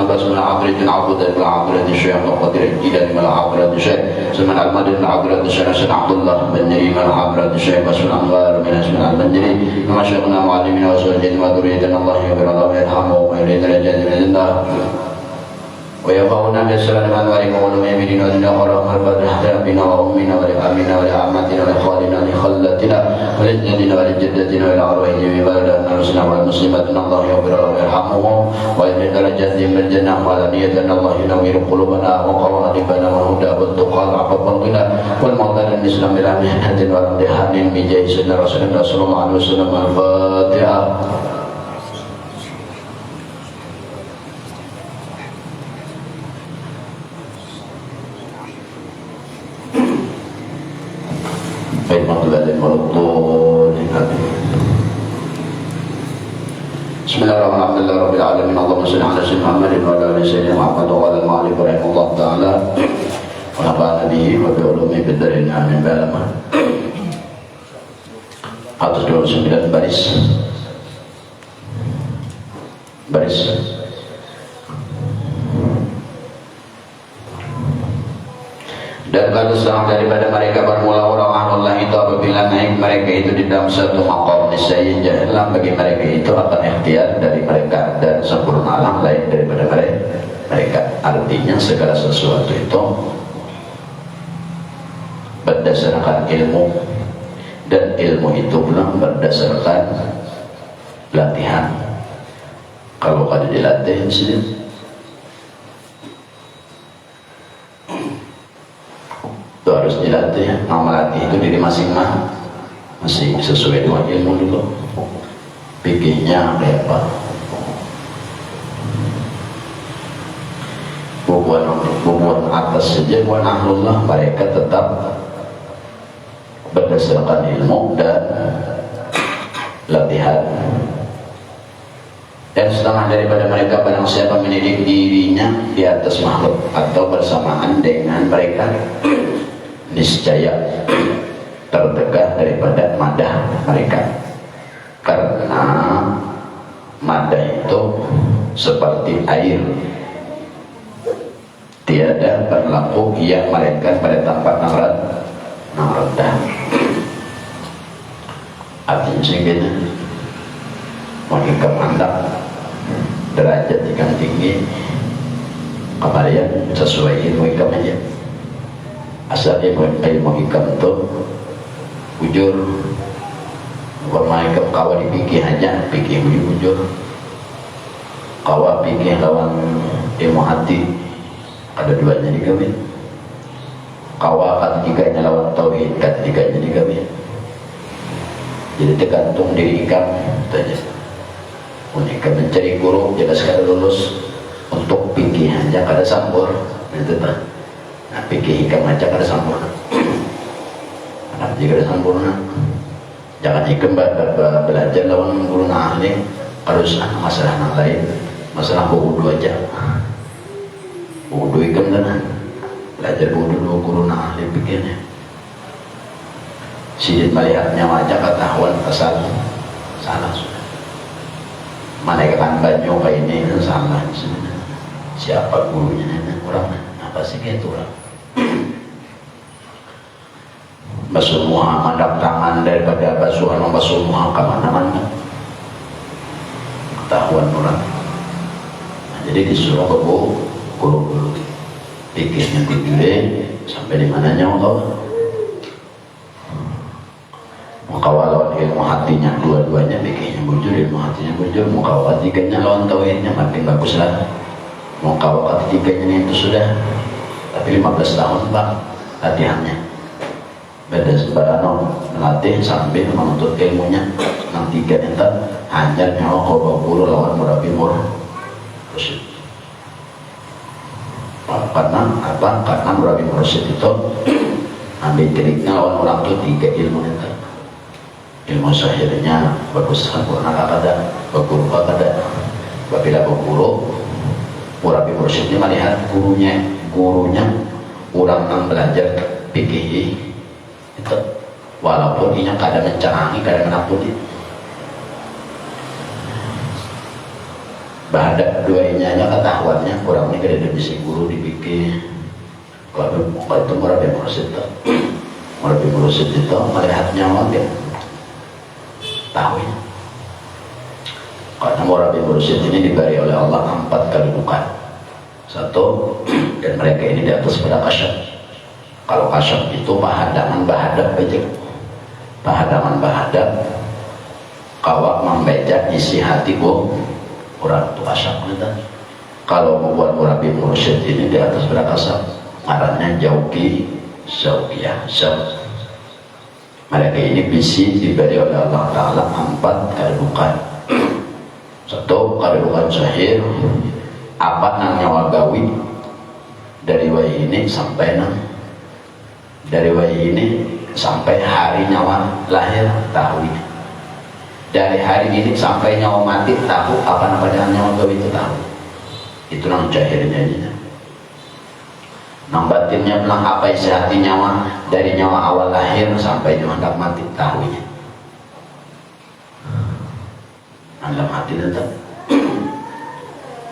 Abbas bin Abdul Abdul bin Abdul Syekh Qadir Jilan bin Abdul Syekh Sulaiman Al-Madin bin Abdul Syekh Abdullah bin Niri bin Abdul Syekh Basul Anwar bin Asman Al-Mandiri Masyaikh Muallimin wa Sujud wa Duridan Allah ya Allah yarhamu wa yurid rajadillah ويقولون بالسلام والبركة والمؤمنين والدين والرحمة والرحمة بنا وأمنا ولأمنا ولأمتنا ولخالنا ولخلتنا ولجدنا ولجدتنا ولأرواح جميع رسلنا والمسلمات الله يغفر لهم ويرحمهم ويجعل درجاتهم في الجنة وعلانية الله ينور قلوبنا وقوالبنا والهدى والتقى والعفو والغنى والموت للإسلام بلا محنة ولا امتحان بجاه سيدنا رسول الله صلى الله عليه وسلم. الفاتحة. Bismillahirrahmanirrahim. Rabbil alamin. Allahumma shalli ala sayyidina Muhammadin wa ala ali sayyidina Muhammad wa ala alihi rahimahullah ta'ala wa nafa'ana bihi wa bi ulumi fid darin amin. Ba'lama 129 baris dan kalau seorang daripada mereka bermula orang Allah itu apabila naik mereka itu di dalam satu maqam niscaya jalan bagi mereka itu akan ikhtiar dari mereka dan sempurna alam lain daripada mereka. Artinya segala sesuatu itu berdasarkan ilmu dan ilmu itu pula berdasarkan latihan. Kalau kada dilatih sendiri itu harus dilatih. Melatih itu diri masing-masing sesuai dengan ilmu dulu. Pikirnya kayak apa? Bubuan atas saja buat ahlullah mereka tetap berdasarkan ilmu dan latihan. Dan setengah daripada mereka barang siapa mendidik dirinya di atas makhluk atau bersamaan dengan mereka, niscaya terdekat daripada madah mereka. Karena madah itu seperti air, tiada berlaku yang melainkan pada tempat yang rendah. Artinya segitu mengikat mandak derajat ikan tinggi kemudian sesuai ilmu ikam aja. Asal ilmu ikam itu bujur bermain ikam kawa dipikir aja pikir bujur kawa pikir lawan ilmu hati ada duanya dikawin. Kawa ketiganya lawan tauhid ketiganya dikawin. Jadi tergantung diri ikam saja. Ikam mencari guru jika sekali lulus untuk pikir aja kada sambur itu tak. Nah, pikir ikam aja kada sambur. Nah, jika ada sempurna jangan ikam belajar lawan guru ahli harus masalah yang lain, masalah wudu aja. Wudu ikam kan belajar wudu dulu guru ahli pikirnya. Sidit melihatnya wajah ketahuan kesal salah sudah. Malaikat banyu kayak ini sama siapa gurunya orang apa sih gitu orang. Basuh muha mandap tangan daripada basuhan basuh muha kemana-mana ketahuan orang. Nah, jadi disuruh ke guru dulu pikirnya tidurnya sampai di mananya mengkawal lawan ilmu hatinya dua-duanya pikirnya bujur, ilmu hatinya bujur, mengkawal ketiganya lawan tauhidnya makin bagus lah. Mengkawal ketiganya itu sudah tapi 15 tahun pak latihannya beda sebarang melatih sambil menuntut ilmunya yang tiga itu hanya nyawa kau guru lawan murabi mursyid. Karena apa? Karena murabi mursyid itu ambil triknya lawan orang itu tiga ilmu itu. Ilmu syahirnya bagus sempurna kada, berguru kada. Apabila berguru, murabi mursyidnya melihat gurunya orang yang belajar fikih itu, walaupun inya kada mencerangi, kada menakuni. Bahadak dua inya ketahuannya orang ini kada bisa guru dipikir kalau itu murabi mursyid itu melihat nyawa dia tahu ya. Karena murabi mursyid ini diberi oleh Allah 4 kedudukan. 1, dan mereka ini di atas pada kasyaf. Kalau kasyaf itu pahadangan bahadab aja, pahadangan bahadab kawak membejak isi hati orang itu kasyaf gitu. Kalau membuat murabi mursyid ini di atas pada kasyaf, ngarannya jauki zaukiyah. Mereka ini bisi diberi oleh Allah Ta'ala 4 kedudukan. 1, kedudukan zahir, apa nang nyawa gawi dari wayi ini sampai hari nyawa lahir tahu ini. Dari hari ini sampai nyawa mati tahu apa namanya nyawa gawi itu tahu. Itu nang zahirnya aja. Nang batinnya bilang apa isi hati nyawa dari nyawa awal lahir sampai nyawa hendak mati tahunya. Dalam hati tetap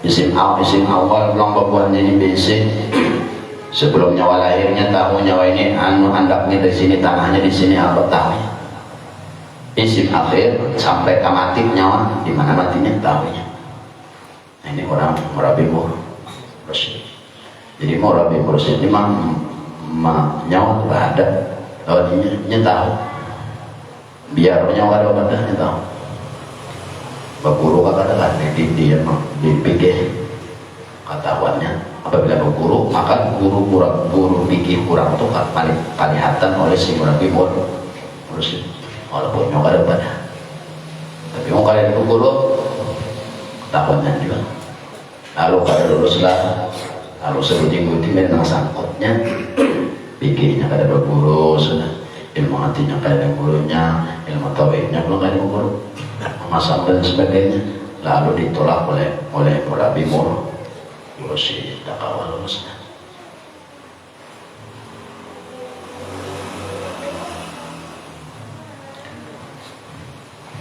isim awal belum bebuannya ini basic sebelum nyawa lahirnya tahu nyawa ini andaknya dari sini tanahnya di sini apa tahu. Isim akhir sampai ke mati nyawa di mana matinya tahunya. Nah, ini orang murabi mursyid. Jadi murabi mursyid ini nyawa ada dia tahu biar nyawa ada badahnya tahu. Berguru katakan dia dipikir ketahuannya apabila berguru maka guru pikir kurang itu paling kelihatan oleh si murabi mursyid walaupun nyoba ada pada tapi mau kalian berguru ketahuannya juga lalu kalau luluslah lalu sebutin memang sangkutnya pikirnya kada berguru sudah ilmu hatinya kada gurunya ilmu tauhidnya belum kada berguru masam dan sebagainya lalu ditolak oleh murabi mursyid tak kawal lulusnya.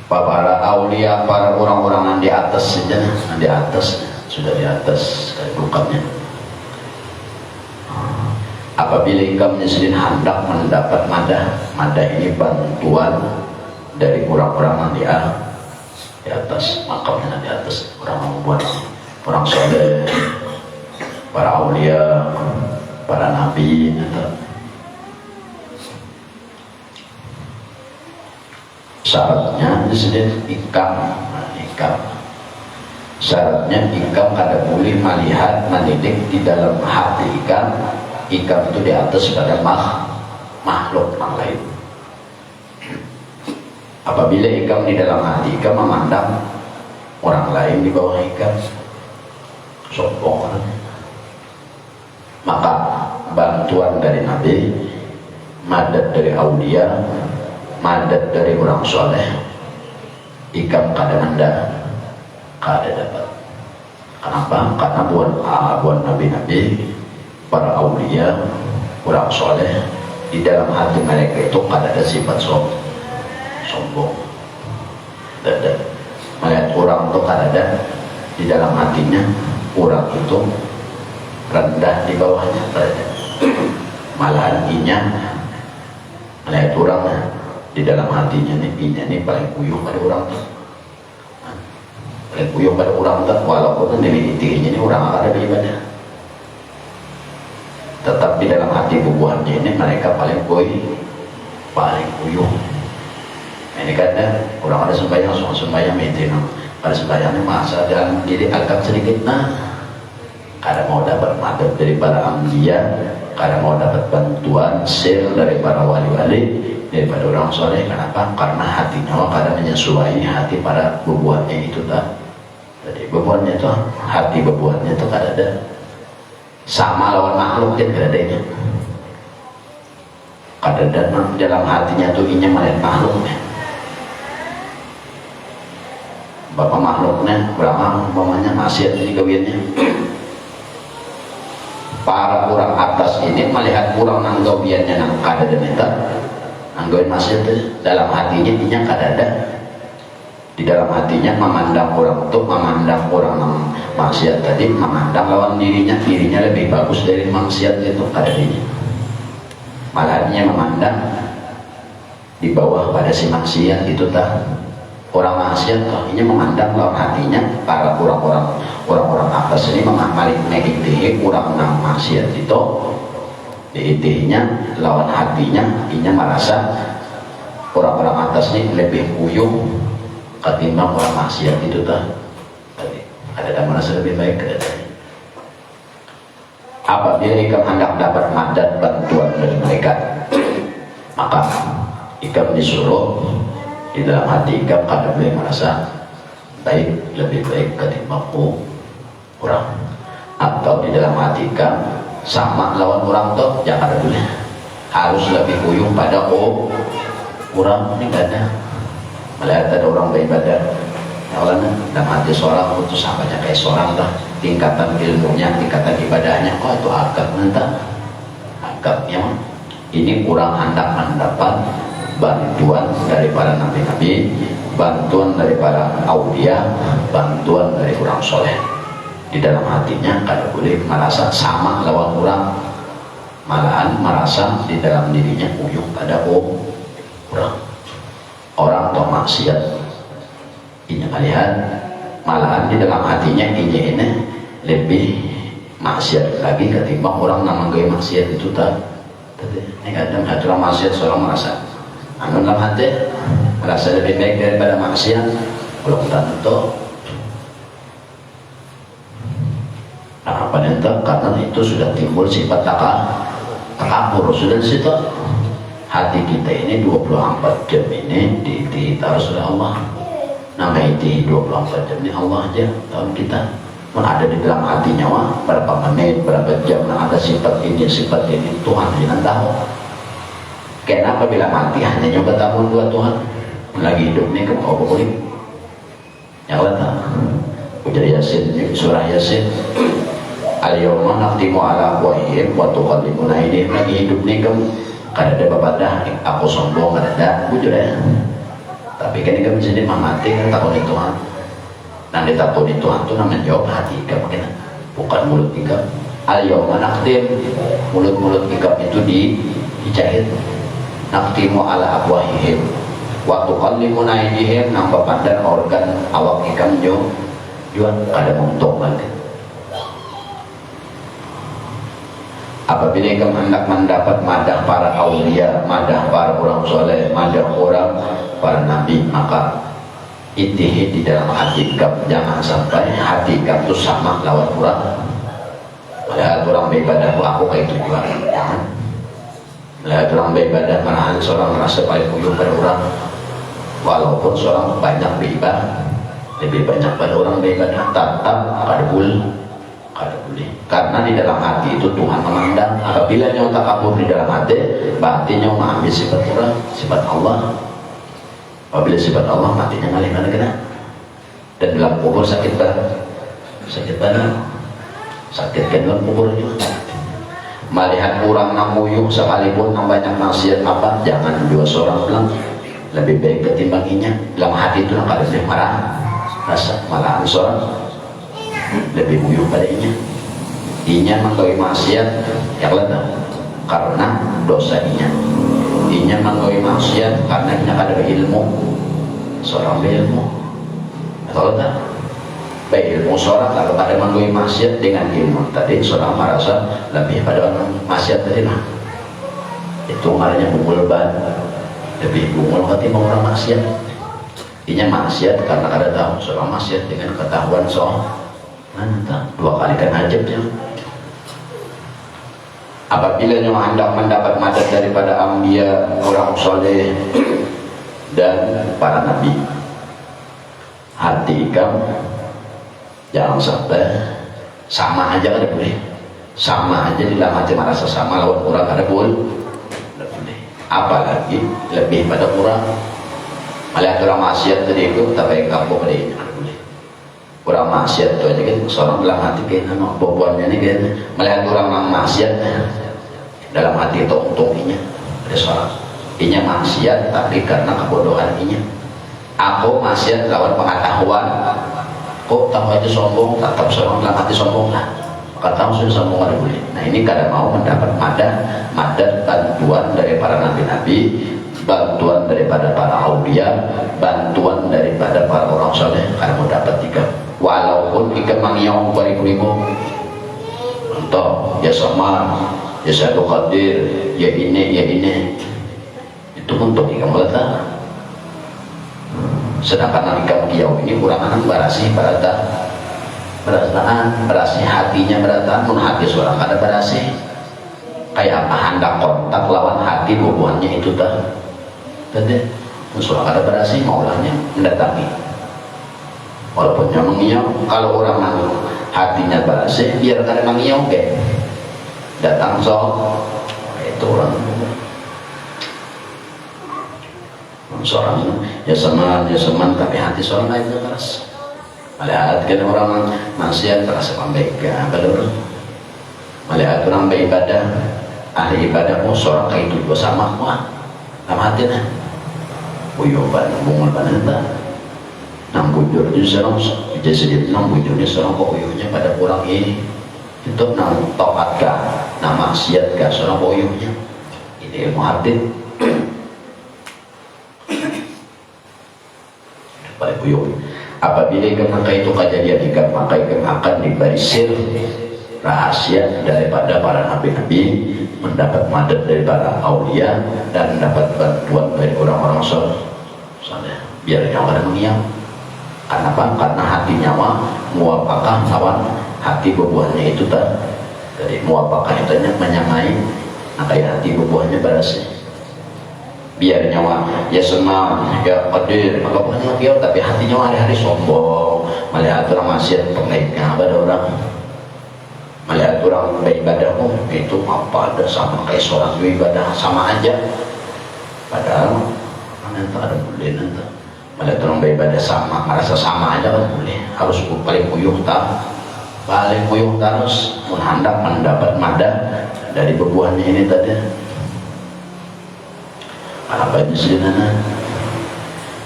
Para aulia, para orang-orang yang di atas saja, yang di atas sudah di atas kedudukannya. Apabila engkau sendiri hendak mendapat madah ini bantuan dari orang-orang yang di atas, makamnya di atas, orang membuat orang soleh, para aulia, para nabi, syaratnya disini ikam. Syaratnya ikam kada boleh melihat mendidik di dalam hati ikam itu di atas pada makhluk yang lain. Apabila ikam di dalam hati ikam memandang orang lain di bawah ikam sombong, maka bantuan dari nabi, madad dari aulia, madad dari orang soleh, ikam kada dapat. Kenapa? Karena buat nabi-nabi, para aulia, orang soleh, di dalam hati mereka itu kada ada sifat sombong. Dan melihat orang itu kada ada di dalam hatinya orang itu rendah di bawahnya kada. Malahan inya melihat orang di dalam hatinya ini paling kuyuh pada orang tuh, paling kuyuh pada orang tuh, walaupun nilai-nilainya ini orang ada di ibadah, tetap di dalam hati bubuhannya ini mereka paling kuyuh. Ini kadang orang ada sembahyang itu, pada sembahyangnya masa dalam diri agak sedikit kada mau dapat madad dari para ambiya, kada mau dapat bantuan sir dari para wali-wali, daripada orang soleh. Kenapa? Karena hatinya kada menyesuaikan hati para bebuatnya itu tak. Jadi bebuatnya itu hati bebuatnya itu kada ada sama lawan makhluk kan kada adanya. Kada ada dalam hatinya tuh inya melihat makhluknya. Bapak makhluknya berapa umpamanya maksiat ini kawinnya. Para orang atas ini melihat kurang nanggawiannya nang kada ada minta nanggawin maksiat dalam hatinya inya kada ada Di dalam hatinya memandang orang itu, memandang orang yang maksiat tadi, memandang lawan dirinya lebih bagus dari maksiat itu pada dirinya. Malah dia memandang di bawah pada si maksiat itu tak. Orang maksiat ini memandang lawan hatinya para orang-orang atas ini mengamali negatif orang yang maksiat itu diitinya lawan hatinya, inya merasa orang-orang atas ini lebih uyung ketimbang orang maksiat itu tak. Ada yang merasa lebih baik ke datanya. Apabila ikam hendak dapat mandat bantuan dari mereka, maka ikam disuruh di dalam hati ikam kada boleh merasa baik, lebih baik ketimbang orang, atau di dalam hati ikam sama lawan orang tuh jangan boleh, harus lebih uyung pada orang. Ini gak ada. Melihat ada orang beribadah ya Allah, dalam hati seorang itu samanya kayak seorang lah, tingkatan ilmunya, tingkatan ibadahnya, kok itu agak mentah agaknya. Ini kurang hendak mendapat bantuan dari para nabi-nabi, bantuan dari para aulia, bantuan dari orang soleh. Di dalam hatinya kada boleh merasa sama lawan orang, malahan merasa di dalam dirinya uyung pada orang atau maksiat. Ini melihat malahan di dalam hatinya ini lebih maksiat lagi ketimbang orang yang menggawe maksiat itu tak. Ini kadang hati orang maksiat seorang merasa dalam hati merasa lebih baik daripada maksiat, belum tentu. Nah, apa nanti karena itu sudah timbul sifat takabur sudah di situ. Hati kita ini 24 jam ini ditaruh oleh Allah. Nama itu 24 jam ini Allah aja tahu kita. Mana ada di dalam hatinya berapa menit, berapa jam, nah ada sifat ini Tuhan yang tahu. Kenapa bila mati hanya nyoba tahun 2 Tuhan lagi hidup nih kan kau boleh yang tahu. Ujar Yasin, surah Yasin. Al-yawma naqtimu ala afwahihim wa tukallimuna aydihim. Lagi hidup nih kan kada ada babadah, aku sombong kada ada, bujur ya. Tapi kan kami sini mati kan takut itu Tuhan. Nanti takut itu Tuhan itu namanya jawab hati ikam, bukan mulut ikam. Al-yawma naqtim, mulut ikam itu dijahit. Naqtimu ala afwahihim wa tukallimuna aydihim, nampak pandang organ awak ikam jual kada muntung lagi. Apabila ikam hendak mendapat madah para aulia, madah para orang soleh, madah orang para nabi, maka itihi di dalam hati ikam, jangan sampai hati ikam itu sama lawan orang. Melihat orang beribadah, aku kayak itu juga, jangan. Melihat orang beribadah, malahan seorang merasa paling uyung pada orang, walaupun seorang banyak beribadah, lebih banyak pada orang beribadah, tetap kada boleh. Karena di dalam hati itu Tuhan memandang. Apabila nyawa takabur di dalam hati, berarti nyawa mengambil sifat orang, sifat Allah. Apabila sifat Allah, matinya ngalih mana kena. Dan dalam kubur sakit banget, sakit kan dalam kubur juga. Melihat orang namuyung sekalipun yang banyak maksiat apa, jangan juga seorang bilang lebih baik ketimbang inya. Dalam hati itu nak ada marah, rasa malahan seorang lebih muyuh pada inya menggawe maksiat yang letak karena dosa inya menggawe maksiat karena inya kada berilmu. Seorang berilmu atau letak berilmu seorang kalau kada menggawe maksiat dengan ilmu tadi seorang merasa lebih pada orang maksiat tadi lah. Itu marahnya bungul ban, lebih bungul ketimbang orang maksiat. Inya maksiat karena kada tahu, seorang maksiat dengan ketahuan soal entah 2 kali kan hajatnya. Apabila nyawa hendak mendapat madad daripada anbiya, orang soleh dan para nabi, hati ikam jangan sampai sama aja kada boleh. Sama aja di dalam hati merasa sama lawan orang kada boleh. Apalagi lebih pada orang. Melihat orang maksiat tadi itu tapi kampung pada ini. Orang maksiat itu aja kan seorang dalam hati kan boboannya ini kan melihat orang yang maksiat dalam hati itu untungnya ada seorang inya maksiat tapi karena kebodohan inya aku maksiat lawan pengetahuan kok tahu aja sombong, tetap seorang dalam hati sombong lah, kata musuh sombong ada boleh. Nah ini kada mau mendapat madat bantuan dari para nabi-nabi, bantuan daripada para aulia, bantuan daripada para orang soleh, kada mau dapat tiga walaupun ikan mangyong beribu-ribu untuk ya sama ya satu qadir ya ini itu untuk ikan melata. Sedangkan ikan kiau ini kurangan berasih berasih hatinya beratan pun hati seorang kada berasih kayak apa hendak kontak lawan hati bubuhannya itu tadi seorang kada berasih maulahnya mendatangi walaupun mengiau. Kalau orang hatinya berasih biar kada mengiau ke datang itu orang seorang ya seman tapi hati seorang lain keras. Melihat kan orang maksiat terasa pembeka betul. Melihat orang beribadah ahli ibadah seorang kayak itu juga sama wah dalam hati nah buyuban bungul baneta nang bujur itu seorang jadi sedikit nang bujurnya seorang kok buyurnya pada kurang ini itu nang tokat kah nang maksiat kah seorang buyurnya ini ilmu hati pada buyur. Apabila maka itu kejadian ikan maka ikan akan dibarisir rahasia daripada para nabi-nabi, mendapat madat dari para aulia dan mendapat bantuan dari orang-orang soleh. Biar nyawa ada mengiang. Kenapa? Karena hati nyawa muapakah lawan hati bubuhannya itu tak. Jadi muapakah itu menyamai, nah kayak hati bubuhannya berasih. Biar nyawa ya senang ya qadir maka punya kiau tapi hatinya hari-hari sombong melihat orang maksiat pengaitnya pada orang melihat orang beribadah itu apa ada sama kayak seorang ibadah sama aja padahal nanti ada boleh nanti melihat orang beribadah sama merasa sama aja kan boleh harus paling puyuh terus hendak mendapat madat dari bubuhannya ini tadi. Apa itu sebenarnya?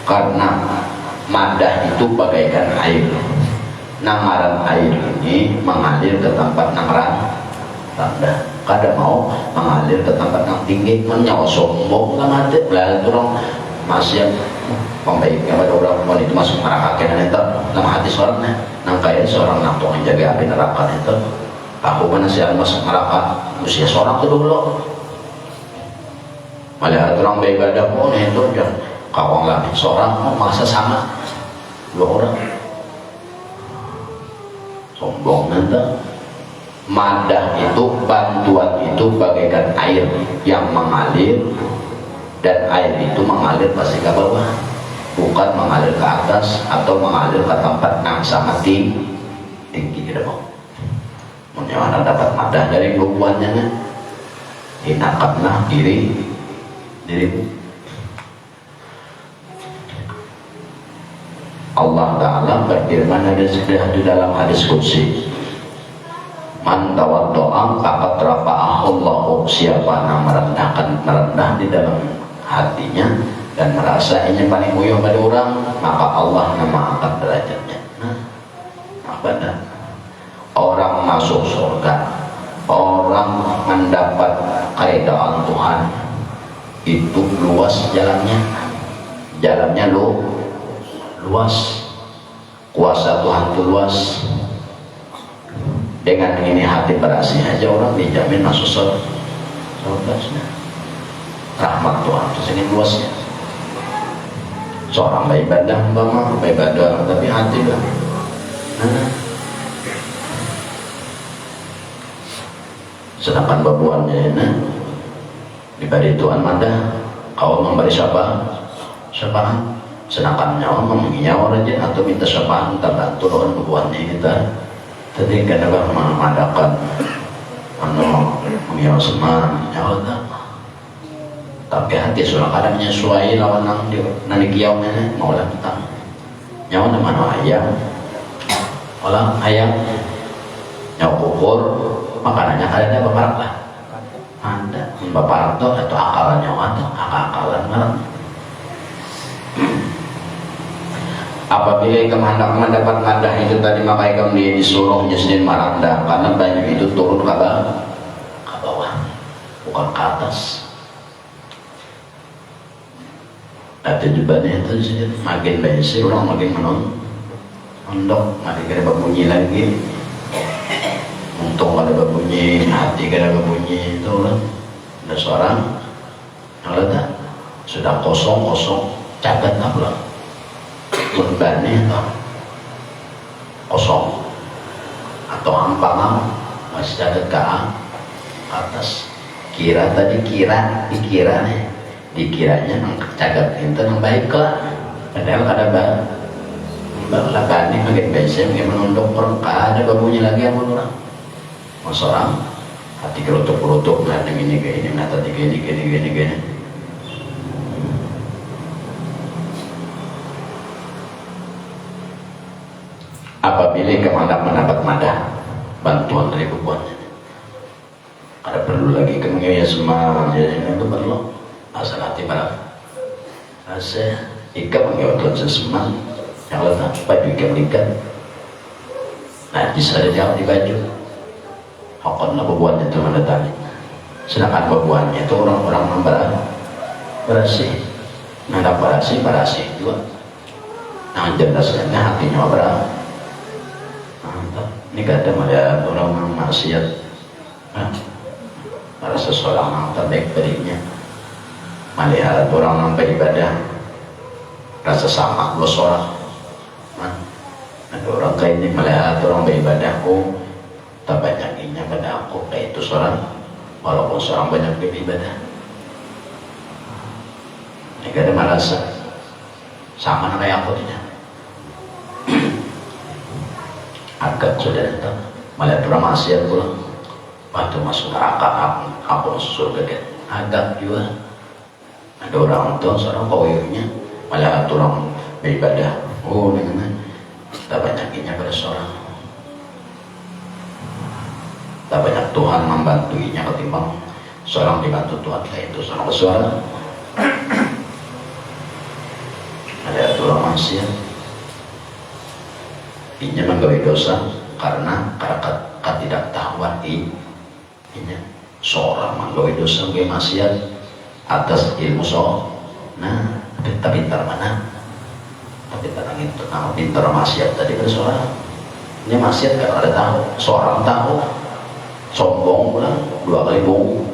Karena madah itu bagaikan air. Namaran air ini mengalir ke tempat nang rendah. Kada mau mengalir ke tempat nang tinggi, menyawa sombong lah mati. Lalu orang masih pembaiknya pada orang itu masuk neraka kena itu lama hati seorang nang kaya seorang nang tuang jaga api neraka itu. Aku mana sih masuk neraka usia seorang itu dulu. Melihat orang beribadah pun itu dan kawang lagi seorang masa sama dua orang sombong nanti. Madah itu bantuan itu bagaikan air yang mengalir dan air itu mengalir pasti ke bawah bukan mengalir ke atas atau mengalir ke tempat yang sangat tinggi tidak mau menyawana dapat madah dari bubuhannya hinakatlah dirimu. Allah Ta'ala berfirman di dalam hadis qudsi man tawaddo'a faqad rafa'ahullahu siapa yang merendah di dalam hatinya dan merasa ini paling mulia pada orang maka Allah nama angkat derajatnya. Apa dah? Orang masuk surga orang mendapat keridhaan Tuhan itu luas jalannya luas kuasa Tuhan itu luas. Dengan ini hati berasih aja orang dijamin masuk surga. Rahmat Tuhan itu sini luasnya. Seorang beribadah tapi hati lah sedangkan babuannya ini diberi Tuhan madah kau memberi syafaat sedangkan nyawa nyawa aja atau minta syafaat terbantu lawan babuannya kita tadi kadang mengadakan mengiau seman nyawa tapi hati seorang kadang menyesuai lawan nanti kiau mau lah tentang nyawa nama ayam olah ayam nyawa kukur makanannya kadang baparak lah ada baparak tuh atau akalan nyawa tuh akalan malam Apabila ikam hendak mendapat madah itu tadi, maka ikam dia disuruh nyesnin maranda, karena banyu itu turun ke bawah, bukan ke atas. Ada jubahnya itu sih, makin bensin orang makin mondok, makin ada berbunyi lagi. Untung ada berbunyi, hati ada berbunyi itu kan. Ada seorang yang tak sudah kosong cagat apa? Bebannya kosong atau hampang masih cagat ke atas. Kira tadi dikiranya cagat itu yang baik lah, padahal ada bani makin besar makin menunduk orang, ada babunya lagi yang orang seorang hati kerutuk nah ini kayak ini, nah tadi gini. Apabila kamu mendapat madah bantuan dari bubuannya, ada perlu lagi kemudian semua jadi itu perlu asal hati malam asa ikan mengiwatkan sesemang yang letak baju ikan ikan najis ada jauh di baju hakon bubuannya itu mendatangi, sedangkan bubuannya itu orang-orang berasih nanda berasih juga nah jerdasnya hatinya berapa. Ini kadang ada orang maksiat, ada seseorang yang terbaik berinya, melihat orang yang beribadah, rasa sama bersorak. Ada orang kayak ini melihat orang beribadah, tak banyakinya pada aku kayak itu seorang, walaupun seorang banyak beribadah. Ini kadang merasa sama kayak aku tidak. Agak sudah datang melihat orang maksiat pulang waktu masuk neraka aku masuk surga dia agak juga ada orang itu seorang kawirunya melihat orang beribadah dengan tak banyakinya pada seorang tak banyak Tuhan membantuinya ketimbang seorang dibantu Tuhan kayak itu seorang bersuara ada orang maksiat ini menggawe dosa karena ketidaktahuan ini seorang menggawe dosa menggawe maksiat atas ilmu nah pintar mana tapi tenang itu nama pintar maksiat tadi bersuara ini maksiat kan ada tahu seorang tahu sombong pulang dua kali bohong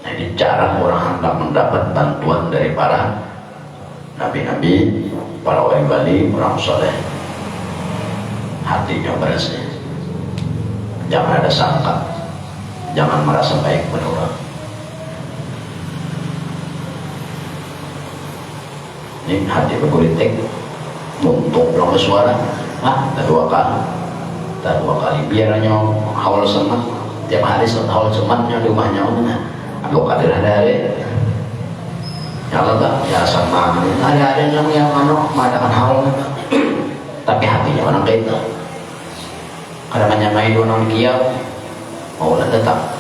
nah ini jarang orang hendak mendapat bantuan dari para nabi-nabi, para wali-wali, orang soleh, hatinya bersih, jangan ada sangka, jangan merasa baik pada orang. Ini hati berpolitik, untuk orang bersuara, tak dua kali, biarnya haul semat, tiap hari haul sematnya di rumahnya, aku kadir hari. Kalau tak ya sama ada yang mengadakan hal tapi hatinya orang kayak itu kadang menyamai orang kiau mau tetap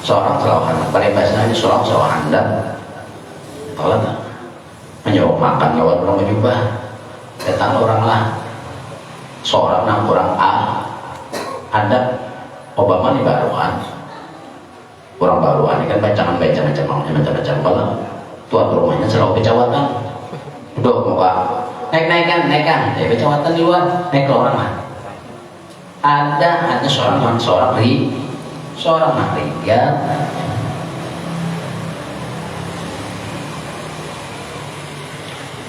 seorang selawahan pada bahasanya seorang selawahan kalau tak menjawab makan lewat orang berjubah datang orang lah seorang orang ada Obama di baruan orang baruan ini kan macam-macam kalau tuan rumahnya selalu kecawatan udah muka naikan dari kecawatan di luar naik ke orang mah ada seorang riga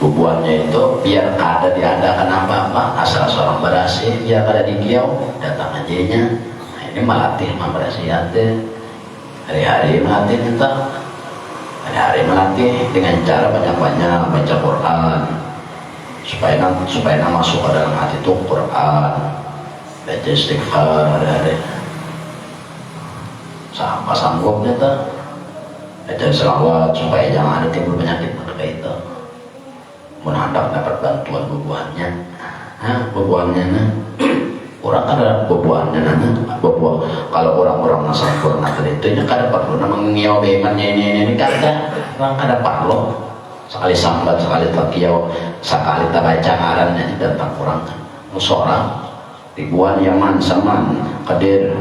bubuannya itu biar ada diadakan apa-apa asal seorang berhasil biar ada di kiau datang aja nah ini melatih berhasil hari-hari melatih minta hari-hari melatih dengan cara banyak-banyak baca Quran supaya masuk ke dalam hati itu Quran baca istighfar hari-hari sampai sanggupnya tuh baca selawat supaya jangan ada timbul penyakit pada itu menhandak dapat bantuan bubuannya orang kan ada bebuannya nana bebuah. Kalau orang-orang sempurna itu nya kada perlu nama ngiau bemannya ini kada orang kada perlu sekali sambat sekali takiau sekali tabaca ngarannya datang orang seorang ribuan yaman saman kadir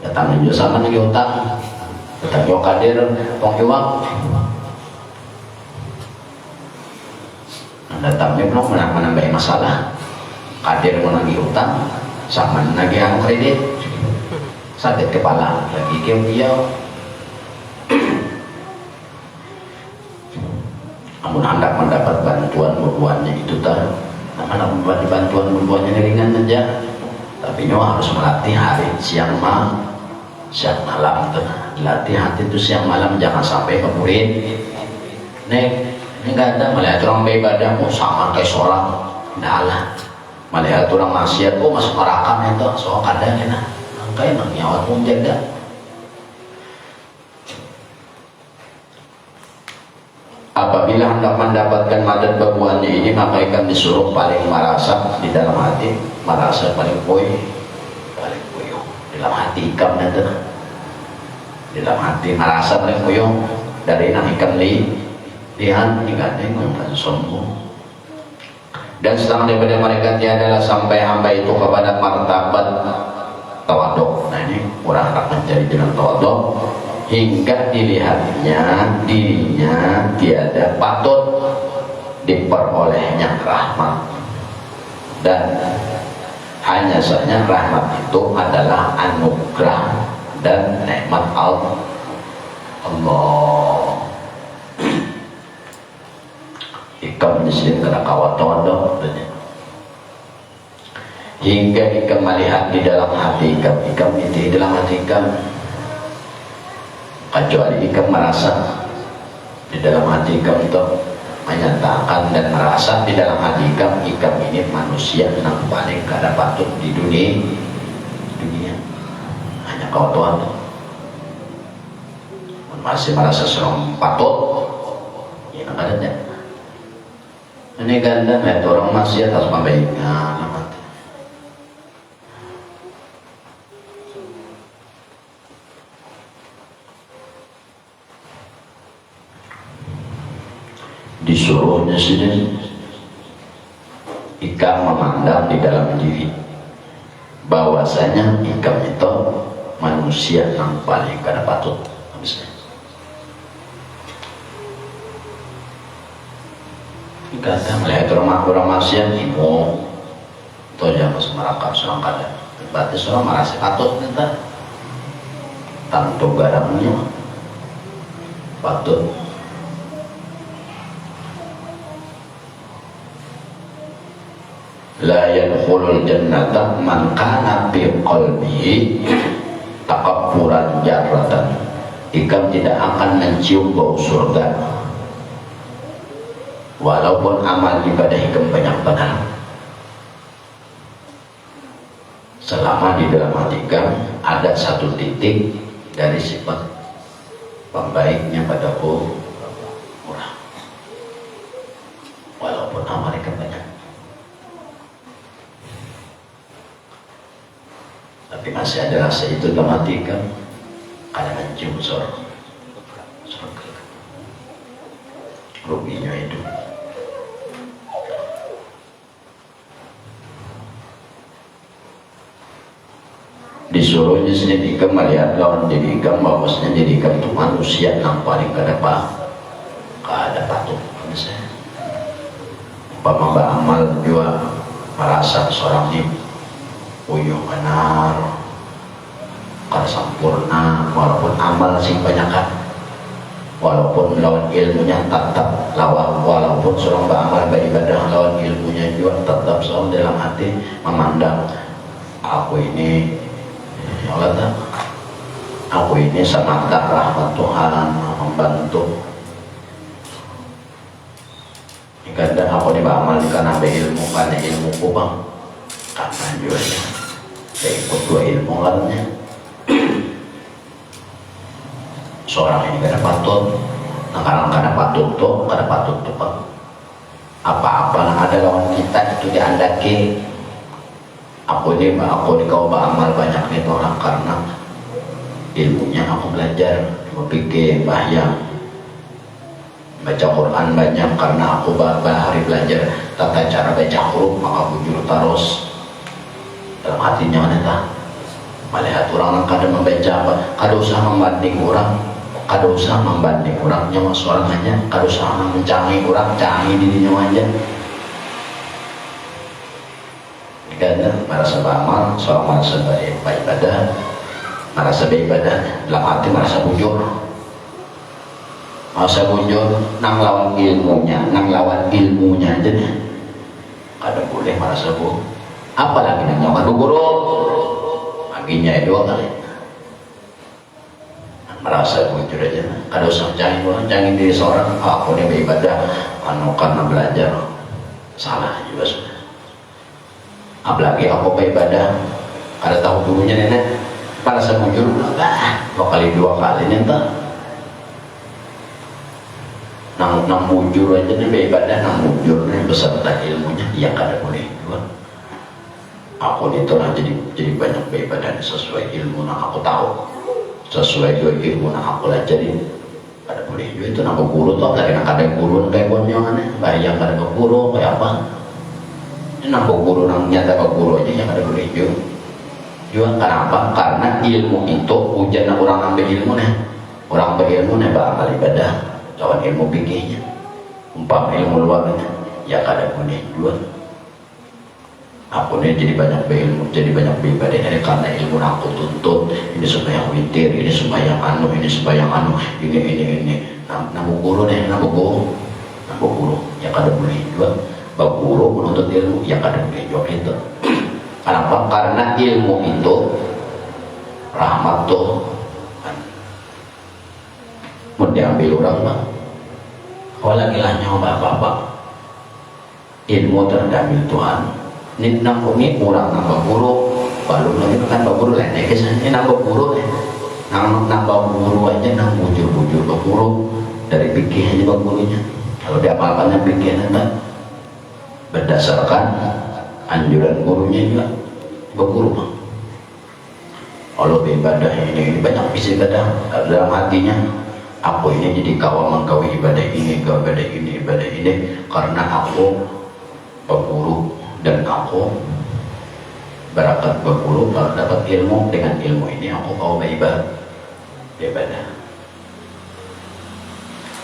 datang juga sama nih utang datang yo kadir tong iwak datangnya belum menambah masalah kadir menagih utang sama nagih kredit sakit kepala lagi kiau namun hendak mendapat bantuan bubuannya itu tar mana bantuan bubuannya ringan aja tapi nyawa harus melatih hari siang malam latih hati itu siang malam jangan sampai ke murid nek ini gak ada melihat orang beribadah mau sama kayak seorang dalah melihat orang maksiat masuk neraka itu soal kadang ya nah angkai nang nyawa pun jaga apabila hendak mendapatkan madat babuannya ini maka ikan disuruh paling merasa di dalam hati merasa paling poin dalam hati ikan nanti dalam hati merasa paling poin dari nang ikan lihat tidak ada yang sombong dan setelah daripada mereka tiadalah sampai hamba itu kepada martabat tawaduk. Nah ini orang akan mencari dengan tawaduk hingga dilihatnya dirinya tiada patut diperolehnya rahmat dan hanya saja rahmat itu adalah anugerah dan nikmat Allah. Ikam disini kena kawat tawaduk hingga ikam melihat di dalam hati ikam itu di dalam hati ikam kecuali ikam merasa di dalam hati ikam itu menyatakan dan merasa di dalam hati ikam ini manusia yang paling kada patut di dunia hanya kau Tuhan masih merasa serong patut ya kadang ini ganda lihat orang maksiat harus membaikan disuruhnya sini ikam memandang di dalam diri bahwasanya ikam itu manusia yang paling kada patut kata melihat orang maksiat ibu itu aja masuk neraka seorang kada berarti seorang merasa patut minta tantu garamnya patut la yadkhulul jannata man kana fi qalbihi takabburan jarratan ikam tidak akan mencium bau surga walaupun amal ibadah ikam banyak benar selama di dalam hati ikam ada satu titik dari sifat pembaiknya pada orang walaupun amal ikam banyak tapi masih ada rasa itu dalam hati ikam kadang mencium surga ruginya itu disuruhnya jadikan melihat lawan jadikan bahwasanya jadikan itu manusia yang paling kada patut misalnya umpama amal juga merasa seorang ini uyuh benar kada sempurna walaupun amal sing banyak kan walaupun lawan ilmunya tetap walaupun seorang beramal beribadah lawan ilmunya juga tetap seorang dalam hati memandang aku ini Allah aku ini semata rahmat Tuhan membantu kadang aku dibamal karena ilmu karena ilmuku bang karena juga ikut dua ilmu lainnya seorang ini kada patut nah karena kada patut tuh apa-apa yang ada lawan kita itu diandaki aku ini kau beramal banyak nih orang karena ilmunya aku belajar berpikir bahaya baca Quran banyak karena aku hari belajar tata cara baca huruf maka bujur terus dalam hatinya wanita melihat orang kadang membaca apa kada usah membanding orang kada usah membanding orang nyawa seorang aja kada usah mencangi orang canggih dirinya aja karena merasa beramal seorang merasa beribadah merasa beribadah dalam hati merasa bujur nang lawan ilmunya aja nih kada boleh merasa bu apalagi nang nyawa guru maginya dua kali merasa bujur aja kada usah canggih diri seorang aku ini beribadah karena belajar salah juga sudah apalagi aku beribadah kada tahu gurunya nenek merasa bujur dua kali nyentak nang bujur aja nih beribadah nang bujur nih beserta ilmunya ya kada boleh juga aku itu lah jadi banyak beribadah sesuai ilmu yang aku tahu sesuai dengan ilmu yang aku pelajari kada boleh juga itu nang guru tuh lagi nang kada guru kayak bonyong aneh bayang kada guru kayak apa ini nang guru nang nyata guru aja yang kada boleh juga kenapa karena ilmu itu ujian orang ambil ilmu nih orang berilmu nih bakal ibadah lawan ilmu pikirnya umpam ilmu luarnya ya kada boleh juga aku nih jadi banyak berilmu jadi banyak beribadah ini karena ilmu yang aku tuntut ini sembahyang witir ini sembahyang anu ini nabu guru nih nabu guru ya kada boleh juga bab guru menuntut ilmu ya kada boleh juga itu kenapa karena ilmu itu rahmat tuh mau diambil orang bang kalau lagi lah nyoba bapak ilmu terdiambil Tuhan ini nampungi kurang nambah guru baru lagi kan nambah guru lain ini nambah guru nambah guru aja nang bujur guru dari pikir aja gurunya kalau diapalkannya pikir nanti berdasarkan anjuran gurunya juga berguru kalau beribadah ini banyak bisa ibadah dalam hatinya aku ini jadi kawal menggawi ibadah ini karena aku berguru dan aku berangkat berguru kalau dapat ilmu dengan ilmu ini aku mau beribadah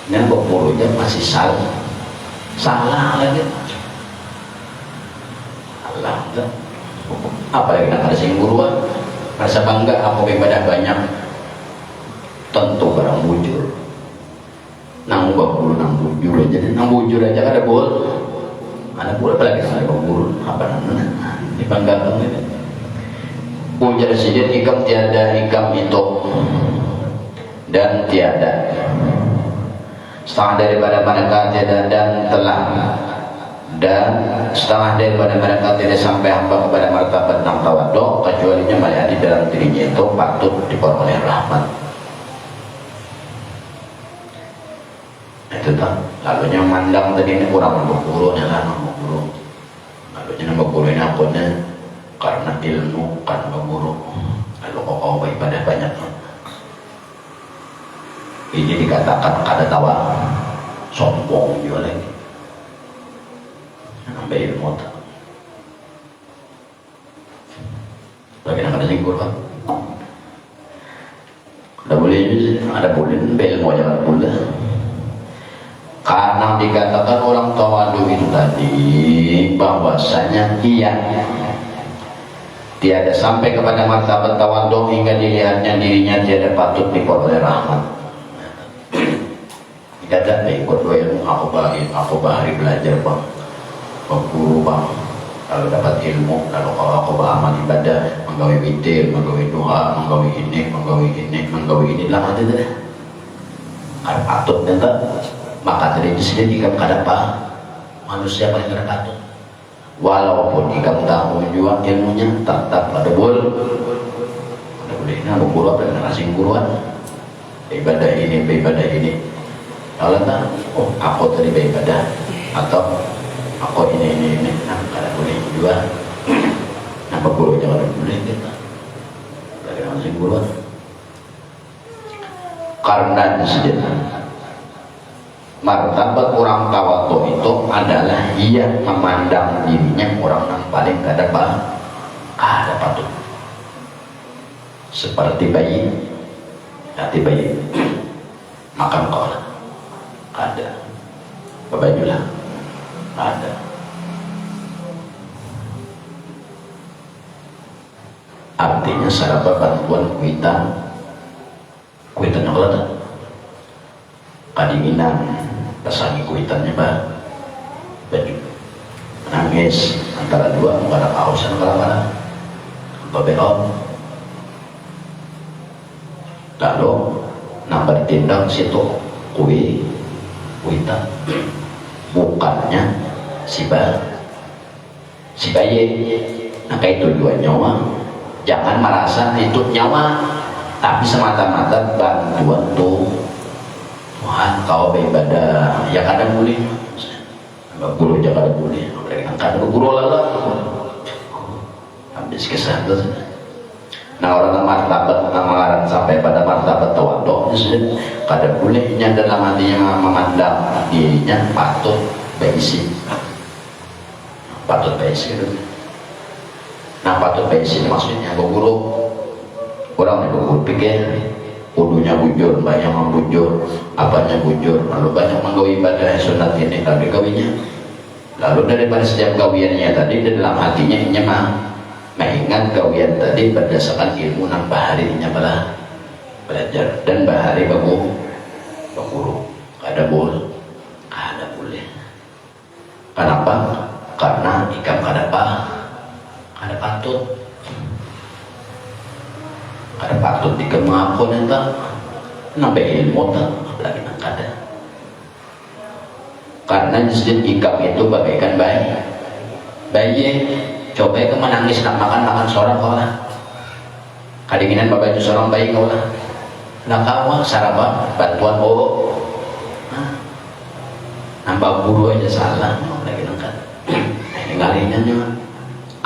dan bergurunya masih salah lagi Allah enggak apalagi nak ada sing guruan rasa bangga aku beribadah banyak tentu barang bujur nang bujur aja kada boleh apalagi sama guru apa namanya dibanggakan ini ujar sijil ikam tiada ikam itu dan tiada setengah daripada mereka tiada dan setengah daripada mereka tidak sampai hamba kepada martabat nang tawadhu kecualinya melihat di dalam dirinya itu patut diperoleh rahmat itu tak lalunya mandang tadi ini kurang berguru lalunya berguru ini akunnya karena ilmu kan berguru lalu kau beribadah banyak ini dikatakan kada tawa sombong juga lagi ambil ilmu tak lagi nak ada singgur kan ada boleh ilmu aja kan boleh karena dikatakan orang tawadu itu tadi bahwasanya tiada sampai kepada martabat tawadu hingga dilihatnya dirinya tiada patut diperoleh rahmat dikatakan ikut dua ilmu aku bahari belajar bang guru bang kalau dapat ilmu lalu kalau aku beramal ibadah menggawi witir, menggawi doa, menggawi ini lah ada deh ada patut dan maka dari sini jika kada apa manusia paling kada patut walaupun jika tahu juga ilmunya tetap ada boleh ini aku guru apa dengan asing guruan ibadah ini kalau tak aku tadi beribadah atau aku ini nah kada boleh juga nah guru Karena disini martabat orang tawadhu itu adalah ia memandang dirinya orang yang paling kada patut. Seperti bayi, hati bayi makan kau ada, babajulah ada. Artinya sarapa bantuan kuitan yang kelada kadinginan pasangi kuitannya baju nangis antara dua pada kausan kala-kala bebeon lalu nambah tindak situ kuitan bukannya si bayi. Nah kayak tujuan nyawa, jangan merasa itu nyawa, tapi semata-mata bantuan tuh Tuhan kau beribadah ya kadang boleh guru aja kadang boleh kadang guru lala habis kesana. Nah orang martabat mengarang sampai pada martabat tawadhu kadang bolehnya dalam hatinya memandang dirinya patut baisi. Nah patut baisi maksudnya guru orang itu pikir kudunya bujur, banyak membujur, apanya bujur, lalu banyak menggawi ibadah sunat ini lalu gawinya. Lalu daripada setiap gawiannya tadi di dalam hatinya ini mengingat gawian tadi berdasarkan ilmu nang baharinya belajar dan bahari guru kada boleh. Kenapa? Karena ikam kada patut. Ada patut dikemapun itu nambah ilmu tak lagi nak ada karena jisim ikam itu bagaikan bayi coba ke menangis nak makan seorang kau lah kadinginan babaju seorang bayi kau lah nak kawa saraba bantuan nambah guru aja salah lagi nak ini ngalinya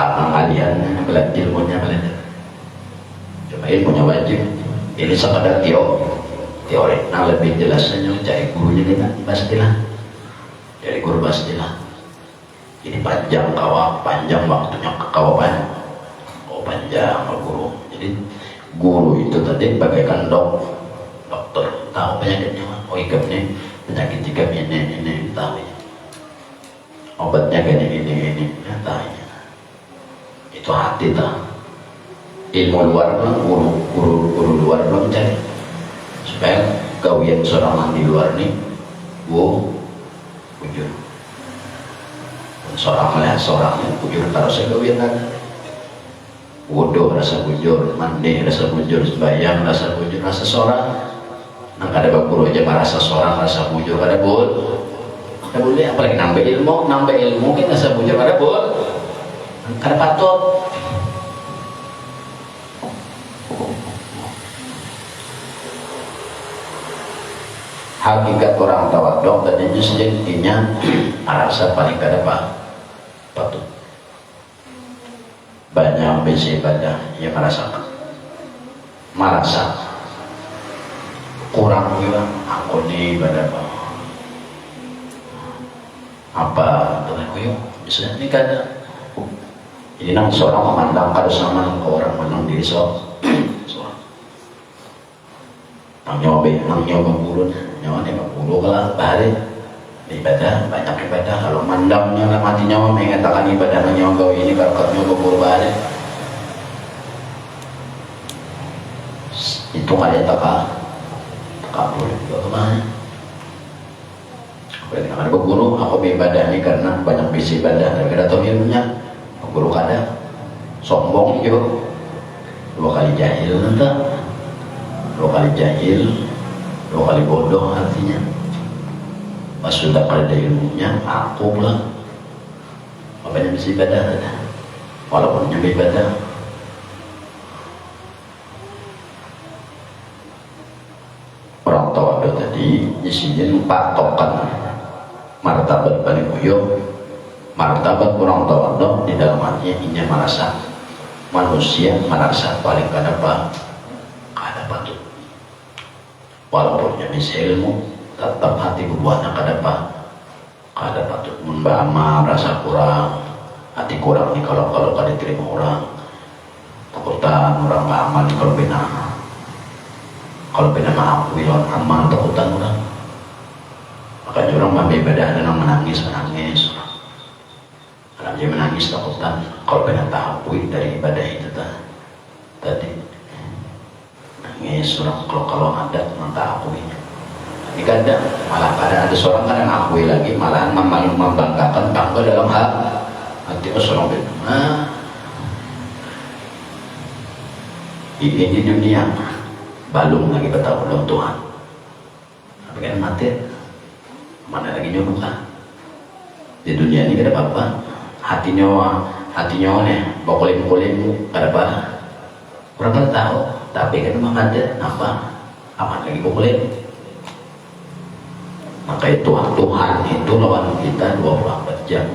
karena ngaliannya belajar ilmunya belajar ilmunya wajib ini sekadar teori. Nah lebih jelasnya cari gurunya kita cari guru pastilah ini panjang waktunya panjang guru. Jadi guru itu tadi bagaikan dokter tahu penyakitnya ikam nih penyakit ikam ini tahu obatnya ini tahu itu hati tahu. Ilmu luar belum guru luar belum cari supaya gawian seorang di luar nih bujur seorang melihat seorang yang bujur kalau saya gawian ada wudu rasa bujur, mandi rasa bujur, sembahyang rasa bujur, rasa seorang nah kada guru aja merasa seorang rasa bujur kada boleh apalagi nambah ilmu kita rasa bujur kada patut. Hakikat orang tawadhu tadi sejatinya merasa paling kada patut. Banyak bisi ibadah ia merasa kurang juga aku di ibadah apa dengan kuyuk misalnya ini kada jadi nang seorang memandang kada sama orang menang diri seorang nang nyoba guru kalau bahari ibadah banyak ibadah kalau mandangnya lah mati nyawa mengatakan ibadah nyoba ini kalau nyoba guru bahari itu ada tak boleh bagaimana ada guru aku beribadah ini karena banyak bisi ibadah dan kada tahu ilmunya guru kada sombong juga dua kali jahil dua kali bodoh artinya pas sudah ada ilmunya aku pula makanya bisa ibadah walaupun nyampe ibadah orang tawadhu tadi isinya patokan martabat paling uyuh martabat orang tawadhu di dalam hatinya ingin merasa manusia merasa paling kada patut walaupun bisa ilmu tetap hati berbuatnya kada patut membama rasa kurang hati kurang nih kalau kada diterima orang takutan orang aman kalau benar mengakui lawan aman takutan orang makanya orang mampu ibadah dan menangis orang dia menangis takutan kalau benar takui dari ibadah itu tadi nangis orang kalau ada mentakuinya ini kadang malah ada seorang kadang akui lagi malahan membanggakan bangga dalam hati seorang benar ini di dunia balung lagi bertahun Tuhan tapi kan mati mana lagi nyoba di dunia ini kada apa hatinya nih bokolim kada apa kurang tahu tapi kan memang ada apa aman lagi bokolim maka Tuhan itu lawan kita 24 jam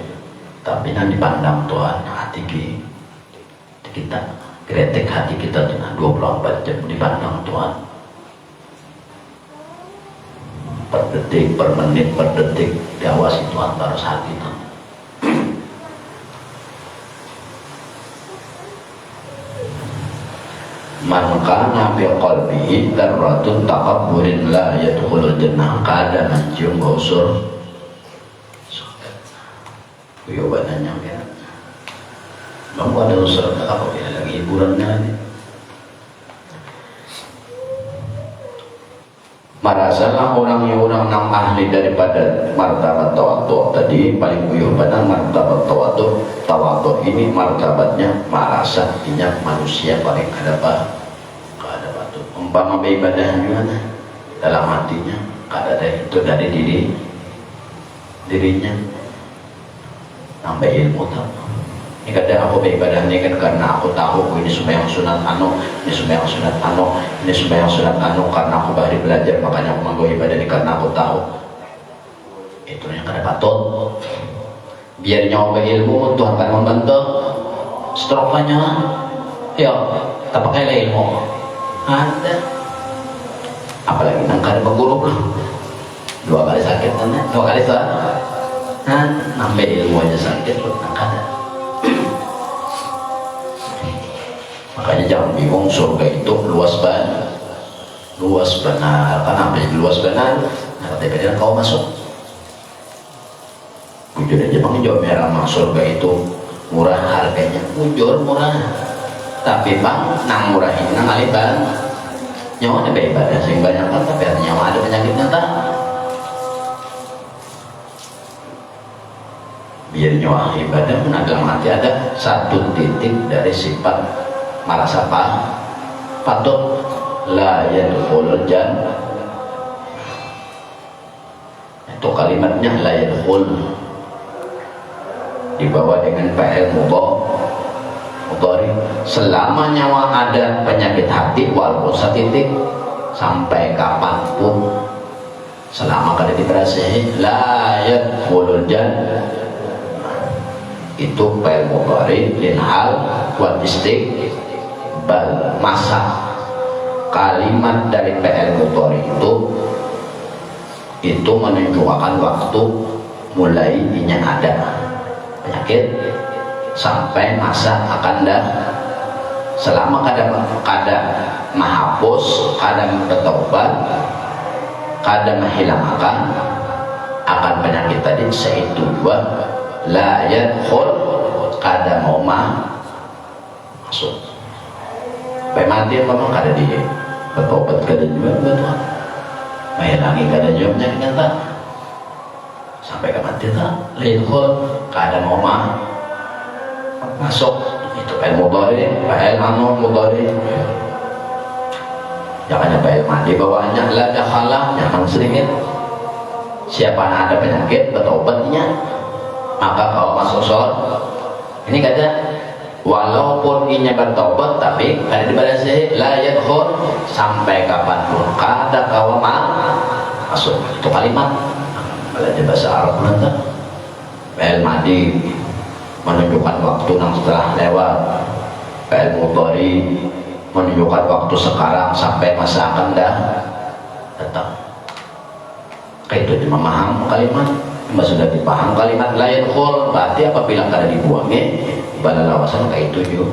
tapi nanti dipandang Tuhan hati kita kretek hati kita tuh 24 jam dipandang Tuhan per detik, per menit, per detik diawasi Tuhan terus hati itu man kana fi qalbihi darratun takabburin la yadkhulul jannah kada mencium gausur kuyo bananya ya bang ada usul apa ya lagi hiburannya ini merasalah orang nang ahli daripada martabat tawadhu tadi paling kuyo badan martabat tawadhu ini martabatnya merasa inyak manusia paling ada batu umpama ibadahnya dalam hatinya kada ada itu dari dirinya sampai ilmu tahu ini kadang aku beribadah ini kan karena aku tahu ini sembahyang sunat ini sembahyang sunat karena aku baru belajar makanya aku mau ibadah ini karena aku tahu itu yang kada patut biar nyawa ilmu Tuhan akan membantu strofanya ya tak pakai ilmu ada apalagi nang kada berguru 2 kali sakit kan 2 kali nambah ilmu aja sakit nang kada makanya jangan bingung surga itu luas benar kan apa jadi luas benar nah ketika kau masuk jujur aja bang jawab merah surga itu murah harganya jujur murah tapi bang nang murah ini nang alibang nyawa ada ibadah sing banyak kan tapi nyawa ada penyakitnya tak biar nyawa ibadah pun dalam hati ada satu titik dari sifat merasa patut la yadkhulul jannah itu kalimatnya la yadkhul dibawa dengan fa'il mudhari selama nyawa ada penyakit hati walaupun setitik sampai kapanpun selama kada diberasihi la yadkhulul jannah itu fa'il mudhari lil hal wa istiqbal masa kalimat dari fa'il mudhari itu menunjukkan waktu mulai inya ada penyakit sampai masa akan dah selama kada menghapus kada bertobat kada menghilangkan akan penyakit tadi seitu la yadkhul kada mau masuk mati memang kada di bertobat kada juga Tuhan menghilangi kada juga penyakit nyata sampai ke mati tak la yadkhul kada mau masuk itu fa'il mudhari fa'il mudhari jangan fa'il madi bawahnya la dakhala jangan sedikit siapa yang ada penyakit bertobatnya maka kalau masuk sholat ini kata walaupun inya bertobat tapi kada dibalasi la yadkhul sampai kapanpun kada kawa masuk itu kalimat belajar bahasa Arab nanti fa'il madi menunjukkan waktu yang setelah lewat fa'il mudhari menunjukkan waktu sekarang sampai masa akan datang. Kayak itu memaham kalimat, sudah dipaham kalimat layan khol, berarti apabila kada dibuangnya bala lawasan kayak itu juga.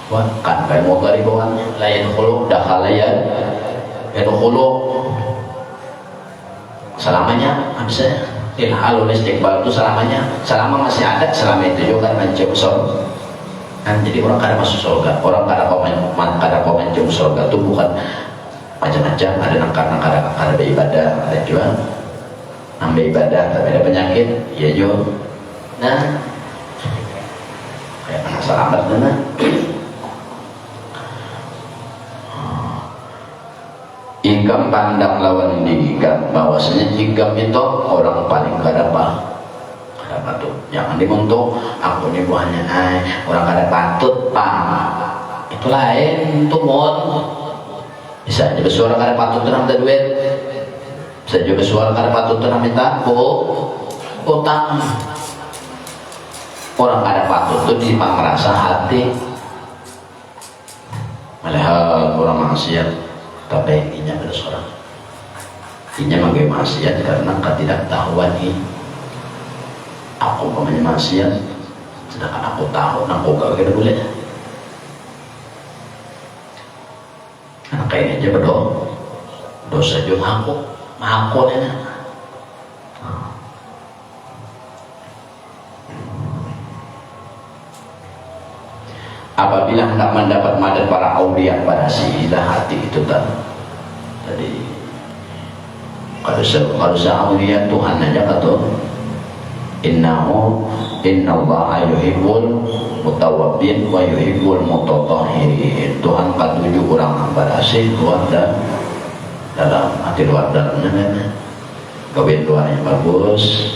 Wah, kan kayak mau dari bawahnya layan kholo dakhalayan layan kholo selamanya bisa ilhal istiqbal itu selama masih ada, selama itu juga kan mencium surga kan. Jadi orang kada masuk surga, orang kada mencium surga itu bukan macam-macam, ada nangkar kada beribadah, ada juga nambah ibadah tapi ada penyakit ya juga. Nah kayak anak selamat nah. Ikam pandang lawan ini ikam bahwasanya ikam itu orang paling kada patut. Jangan dimuntuk aku ini buahnya orang kada patut pak. Itu lain tuh mon. Bisa juga suara kada patut tenang minta duit. Bisa juga suara kada patut tenang minta utang. Orang kada patut tuh di merasa hati. Melihat orang maksiat tapi inya pada seorang inya magai maksiat karena ketidaktahuan ini. Aku pemain maksiat sedangkan aku tahu aku gak kira boleh karena kayaknya aja dosa juga aku nena. Apabila hendak mendapat madad para aulia pada silah hati itu tadi kalau aulia Tuhan aja kata innallaha yuhibbul mutawabbin wa yuhibbul mutatahhirin. Tuhan katuju orang pada sih luar dan dalam hati luar dalamnya kawin luarnya bagus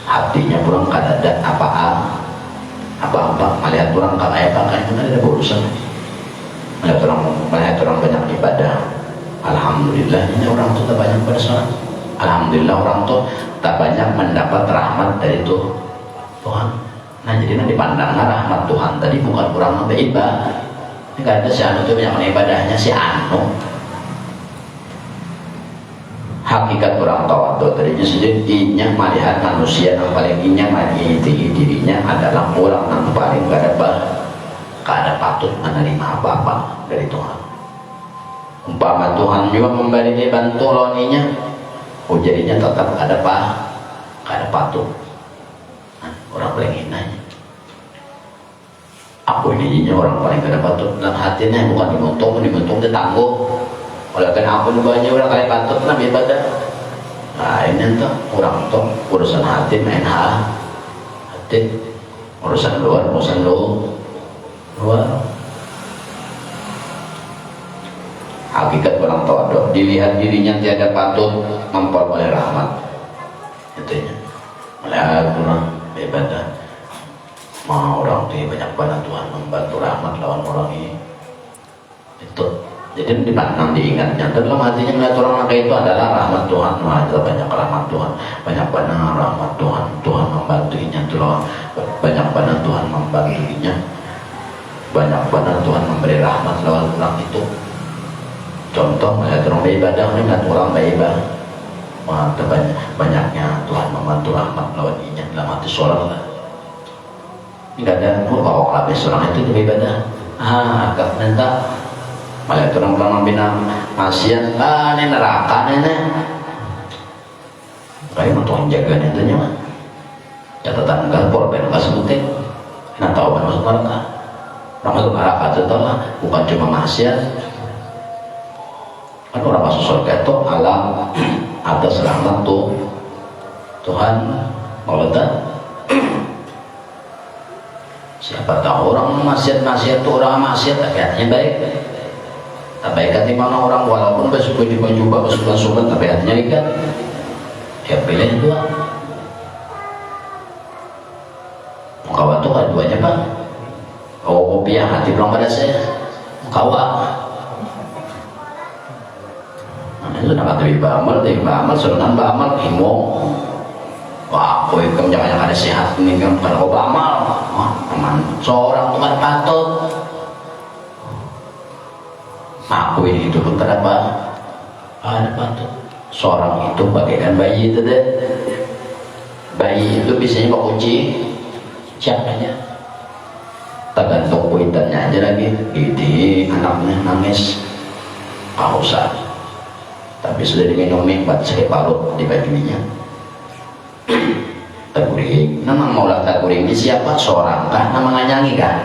hatinya kurang kada ada apa-apa melihat orang kalaya pakai itu ada urusan. Melihat orang banyak ibadah, alhamdulillah ini orang tuh tak banyak bersolat. Alhamdulillah orang tuh tak banyak mendapat rahmat dari Tuhan. Nah jadi nanti pandangnya rahmat Tuhan tadi bukan orang beribadah. Ini kan ada si anu tuh banyak ibadahnya si anu. Hakikat orang tawadhu tadinya sejak inya melihat manusia yang paling inya mengikuti dirinya adalah orang yang paling kada patut menerima apa-apa dari Tuhan. Umpama Tuhan juga memberi bantu loninya, jadinya tetap kada patut. Nah, orang paling hinanya. Aku ini orang paling kada patut dalam hatinya bukan dimuntung ditangguh. Oleh karena aku banyak orang kaya patut nah ibadah. Nah ini tuh orang tuh urusan hati main hati urusan luar hakikat orang tawadhu dilihat dirinya tiada patut memperoleh rahmat itunya melihat orang ibadah mau orang tuh banyak banget Tuhan membantu rahmat lawan orang ini itu. Jadi dipandang diingatnya dalam hatinya melihat orang kayak itu adalah rahmat Tuhan. Wah, banyak rahmat Tuhan, banyak banget rahmat Tuhan. Tuhan membantuinya tuh, banyak banget Tuhan membantuinya, banyak banget Tuhan memberi rahmat lawan orang itu. Contoh melihat orang beribadah, melihat orang beribadah, wah, banyaknya Tuhan membantu rahmat lawan inya dalam hati seorang. Tidak ada bawa habis orang itu beribadah. Agak minta. Malah orang bina maksiat ini neraka nenek kayak untuk jaga itu mah catatan galpor ben sebutin nah tahu kan masuk neraka orang masuk neraka setelah bukan cuma maksiat kan orang masuk surga itu alam atas rahmat Tuhan mau letak siapa tahu orang maksiat itu orang maksiat tapi hatinya baik. Tapi kan di mana orang walaupun bersyukur di mencoba bersukan-sukan tapi hatinya ikat ya pilih dua kawan tuh kan duanya pak kopi yang hati belum pada saya kawan itu nak lebih beramal suruh nambah amal himo wah aku ikam jangan ada sehat ini kan bukan kau beramal aman seorang tuh kan patut aku ini hidup pun kenapa ada patut. Seorang itu bagaikan bayi itu deh. Bayi itu biasanya mau kunci siapanya, tergantung kuitannya aja lagi. Di anaknya nangis kehausan, tapi sudah diminumi buat sakit parut di bajunya. Taguring, nama maulah taguring ini siapa? Seorang kah? Nama nganyangi kah?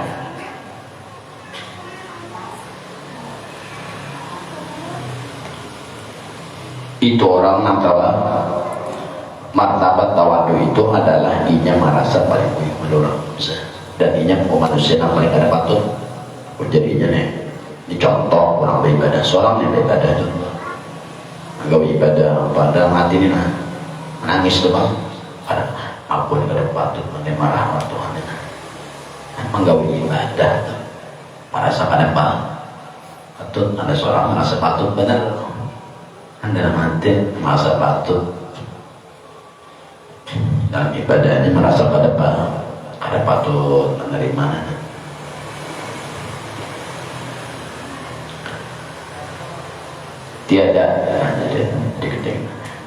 Itu orang yang tawa martabat tawadu itu adalah inya merasa paling menurut dan inya manusia yang paling ada patut. Jadinya nih dicontoh orang beribadah, seorang yang beribadah itu agak ibadah pada mati ini nah menangis tuh bang, ada ampun kada patut menerima rahmat Tuhan ini menggawi ibadah tuh merasa kada patut. Ada seorang merasa patut benar, anda mati merasa patut dalam ibadahnya, merasa kada patut menerima. Tiada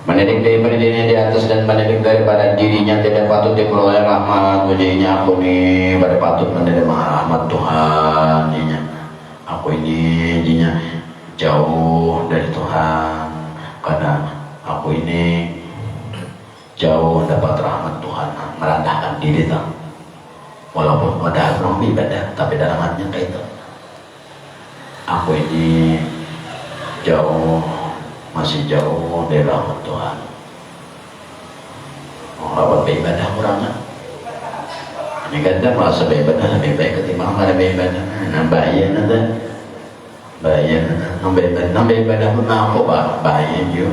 mendidik daripada dirinya di atas dan mendidik daripada dirinya tidak patut diperoleh rahmat. Ujinya aku ini pada patut menerima rahmat Tuhan. Aku ini jinya jauh dari Tuhan karena aku ini jauh dapat rahmat Tuhan, merendahkan diri tak. Walaupun pada orang ibadah tapi dalam hatinya kayak itu. Aku ini jauh, masih jauh dari rahmat Tuhan. Rawat beribadah kurang. Ini kadang merasa beribadah lebih baik ketimbang kada beribadah. Bahaya nanti, bahaya nambah ibadah pun apa bahaya juga.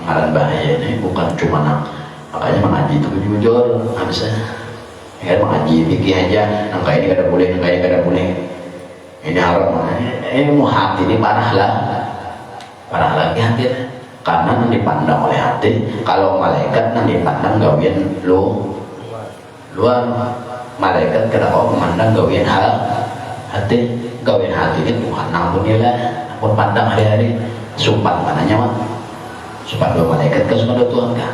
Ngaran bahaya ini bukan cuma makanya mengaji itu jujur habisnya. Ya mengaji fikih aja, nangka ini kada boleh, nangka ini kada boleh. Ini haram. Mau hati ini parah lagi hati karena yang dipandang oleh hati. Kalau malaikat yang dipandang gawian luar, malaikat kada kau memandang gawian hati. Gawian hati ini Tuhan ampunilah, ampun pandang hari-hari. Sumpah mananya mah sumpah dua malaikat ke sumpah dua Tuhan kah?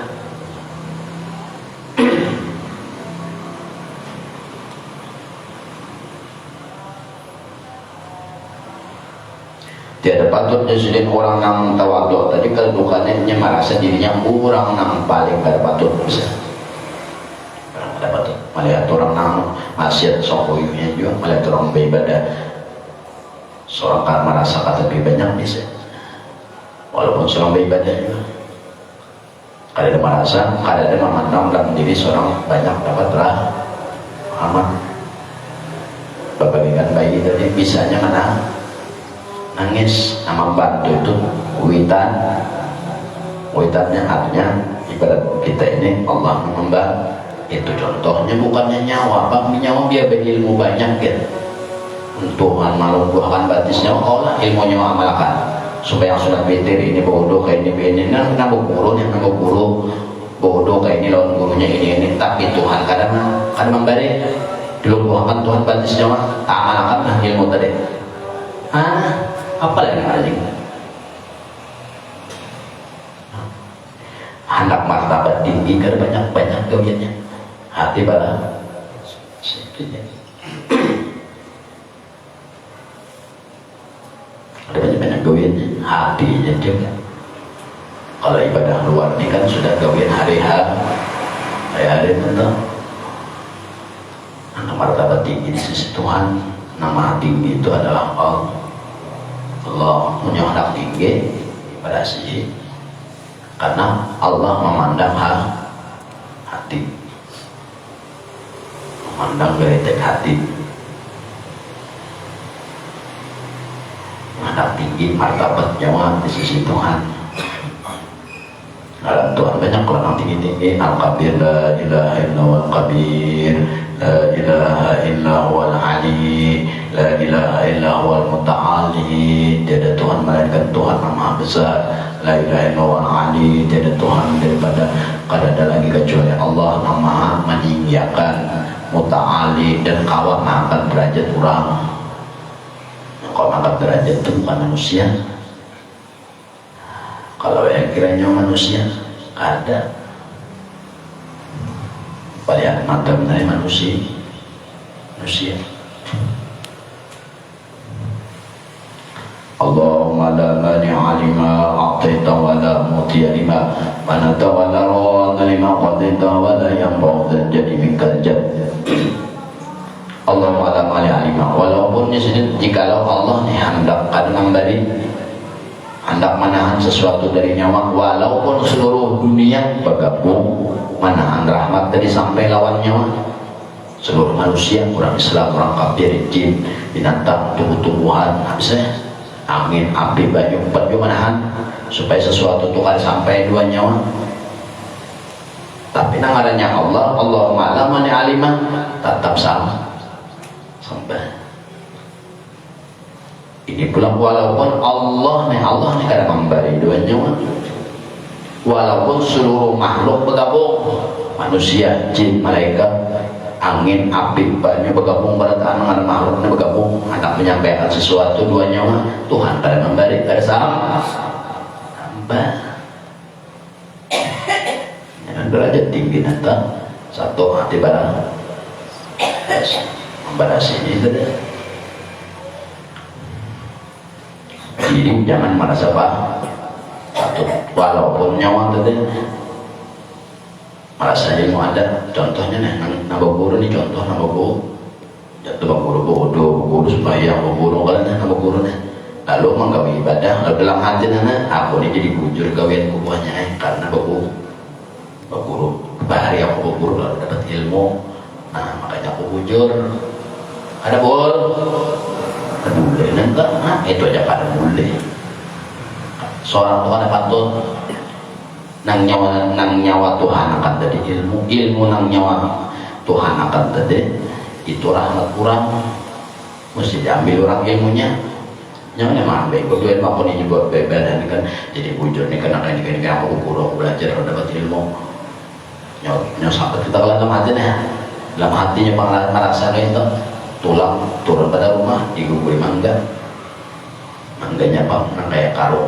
Tiada patut disudin orang yang tawadhu tadi kedudukannya merasa dirinya orang yang paling kada patut bisa. Kada patut. Melihat orang yang maksiat sokuyunya juga, melihat orang beribadah seorang kan merasa kata lebih banyak bisa. Walaupun seorang beribadah juga kada ada merasa, kada ada memandang dalam diri seorang banyak dapat rahmat. Bagaikan bayi tadi bisanya mana nangis sama bantu itu witannya artinya ibarat kita ini Allah membantu itu contohnya bukannya nyawa bang nyawa biar berilmu banyak gitu Tuhan malu buahkan batisnya Allah ilmunya amalkan supaya yang sudah betir ini bodoh kayak ini nambah guru bodoh kayak ini lawan gurunya ini tapi Tuhan kadang memberi dulu buahkan Tuhan batisnya amalkan lah ilmu tadi apa lagi anjing anak martabat tinggi karena banyak gawiannya hati bala ada banyak gawiannya hati juga. Kalau ibadah luar ini kan sudah gawian hari-hari itu anak martabat tinggi di sisi Tuhan. Nama tinggi itu adalah Allah punya anak tinggi pada sisi karena Allah memandang hati, memandang geritek hati. Anak tinggi martabat nyawa di sisi Tuhan. Dalam Tuhan banyak orang tinggi-tinggi Al-Kabir, la ilaha illallah Al-Kabir, la ilaha illallahul Ali, la ilaha illallahul Muta'ali. Tiada Tuhan melainkan Tuhan yang Maha Besar. La ilaha illallahul Ali, tiada Tuhan daripada kada ada lagi kecuali Allah yang Maha meninggikan, Muta'ali dan kawat mengangkat derajat orang. Kau mengangkat derajat itu bukan manusia. kira-kira nyawa manusia ada paling macam dari manusia. Allahumma la mani'a lima a'taita wa la mu'tiya lima manata wa la radda lima qadaita wa la yanfa'u dzal jaddi minkal jadd. Allahumma la mani'a lima, walaupun jikalau Allah nih hendak menahan sesuatu dari nyawa, walaupun seluruh dunia bergabung menahan rahmat tadi sampai lawan nyawa, seluruh manusia, orang Islam, orang kafir, jin, binatang, tumbuh-tumbuhan, habisnya angin, api, banyu, banyu menahan supaya sesuatu itu kan sampai dua nyawa. Tapi nangarannya Allah, Allahumma la mani'a lima, tetap sama sampai. Ini pula walaupun Allah nih kadang memberi dua nyawa, walaupun seluruh makhluk bergabung, manusia, jin, malaikat, angin, api, banyu bergabung pada tangan makhluknya bergabung, hendak menyampaikan sesuatu dua nyawa, Tuhan kadang memberi, kada sama tambah. Yang derajat tinggi nanti satu hati barang membalas ini itu deh. Jadi jangan merasa satu walaupun nyawa tadi merasa ilmu ada. Contohnya nih nabaguru nih, contoh nabaguru jatuh baguru bodoh, baguru sembahyang, baguru kalanya nabaguru nih lalu menggawi ibadah, lalu dalam hati nana aku nih jadi bujur gawian kubuahnya karena baguru bahari aku baguru lalu dapat ilmu, nah makanya aku bujur ada boleh enggak, nah itu aja pada boleh. Seorang Tuhan yang patut nang nyawa Tuhan akan tadi ilmu nang nyawa Tuhan akan tadi itu rahmat kurang, mesti diambil orang ilmunya. Jangan emang baik berdua apapun ini buat beban kan jadi bujur nih karena ini aku kurang belajar dapat ilmu. Nyawa sampai kita dalam hatinya, dalam hatinya merasa itu tulang turun pada rumah diguguri mangganya bang nang kayak karo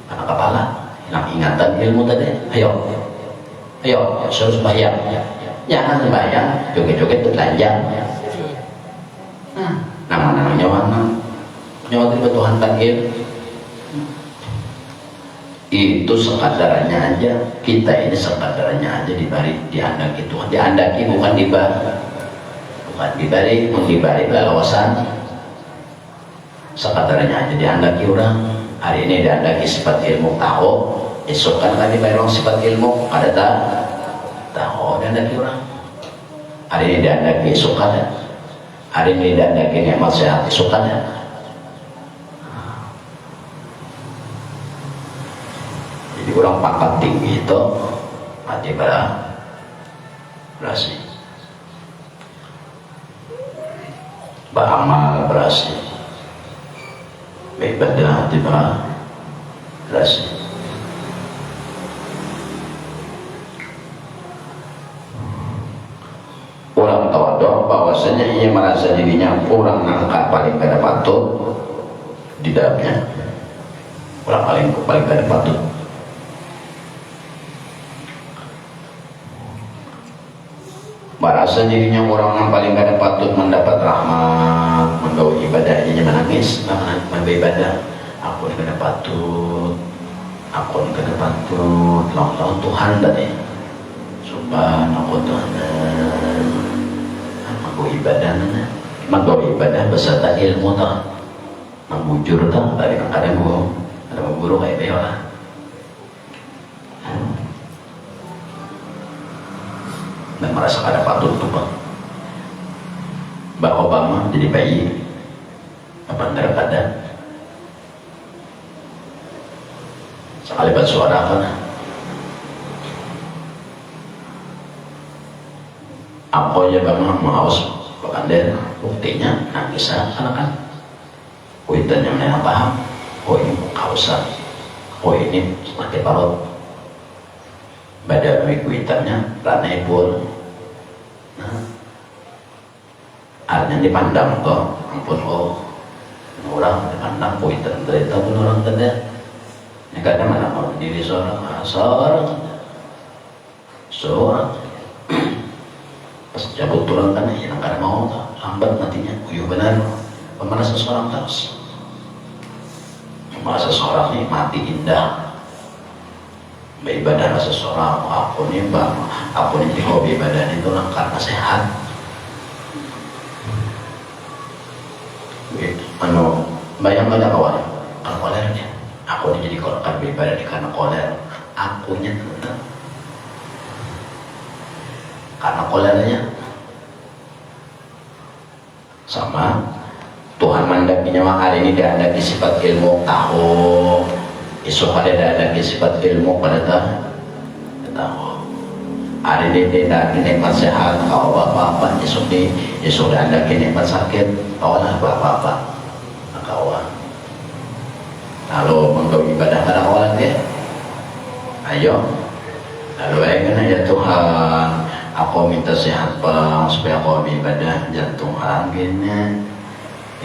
anak kepala hilang ingatan ilmu tadi. Ayo suruh sembahyang, jangan sembahyang joget-joget telanjang. Nama nyawa tiba Tuhan panggil itu sekadarnya aja, kita ini sekadarnya aja diandaki Tuhan, diandaki bukan dibalik lalawasan sekadarnya aja diandaki orang. Hari ini diandaki sifat ilmu tahu, esok kan dibalik orang sifat ilmu ada tahu diandaki orang. Hari ini diandaki esok ada, hari ini diandaki nikmat sehat esok ada. Jadi orang pangkat tinggi itu hati berasi, beramal berasi, beribadah hati berasi. Orang tawadhu bahwasanya ia merasa dirinya orang angkat paling kada patut di dalamnya, orang paling kada patut. Merasa dirinya orang yang paling kada patut mendapat rahmat, menggawa ibadahnya menangis, ibadah. Aku ini kada patut, lawan Tuhan tadi. Subhanallah Tuhan, menggawa ibadah beserta ilmu tak, membujur tak, dari kadang-kadang ada guru kayak belah. Dan merasa kada patut tuh bang. Mbak Obama jadi bayi apa kada sekali bersuara kan apa ya bang mau bakandel buktinya nangis kan kuitannya mana paham ini kausa ini mati parot badan kuitannya ranai pun artinya dipandang kok ampun orang dipandang kuitan cerita pun orang tanda Kadang mana mau diri seorang pas cabut turun kan hilang karena mau lambat nantinya uyuh benar pemeras seseorang terus pemeras seseorang ini mati indah beribadah seseorang aku nih di hobi ibadah itu lah karena sehat gitu. Bayangkan kawan kalau kolernya aku nih jadi kalau beribadah di karena koler akunya tetap karena kolernya sama Tuhan mandakinya mah hari ini dia ada sifat ilmu tahu esok ada sifat ilmu pada tahu hari ini dia nikmat sehat kau apa-apa esok ada nikmat sakit kau lah apa-apa kawan lalu mengkau ibadah pada kawan dia ayo lalu ayo ya Tuhan aku minta sehat bang supaya aku ibadah jantungan gini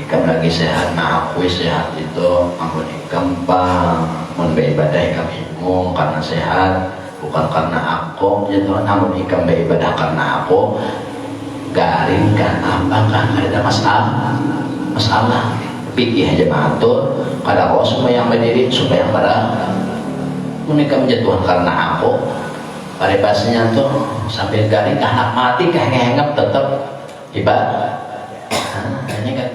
ikan lagi sehat nah aku sehat itu aku gampang mau beribadah ikan bingung karena sehat bukan karena aku ya Tuhan namun ikan beribadah karena aku garing kan ambang kan ada masalah pikir aja matur kada kau semua yang berdiri supaya yang pada menikah menjatuhan karena aku pada pasnya tuh sambil garing anak mati kehengap tetap ibadah ini kan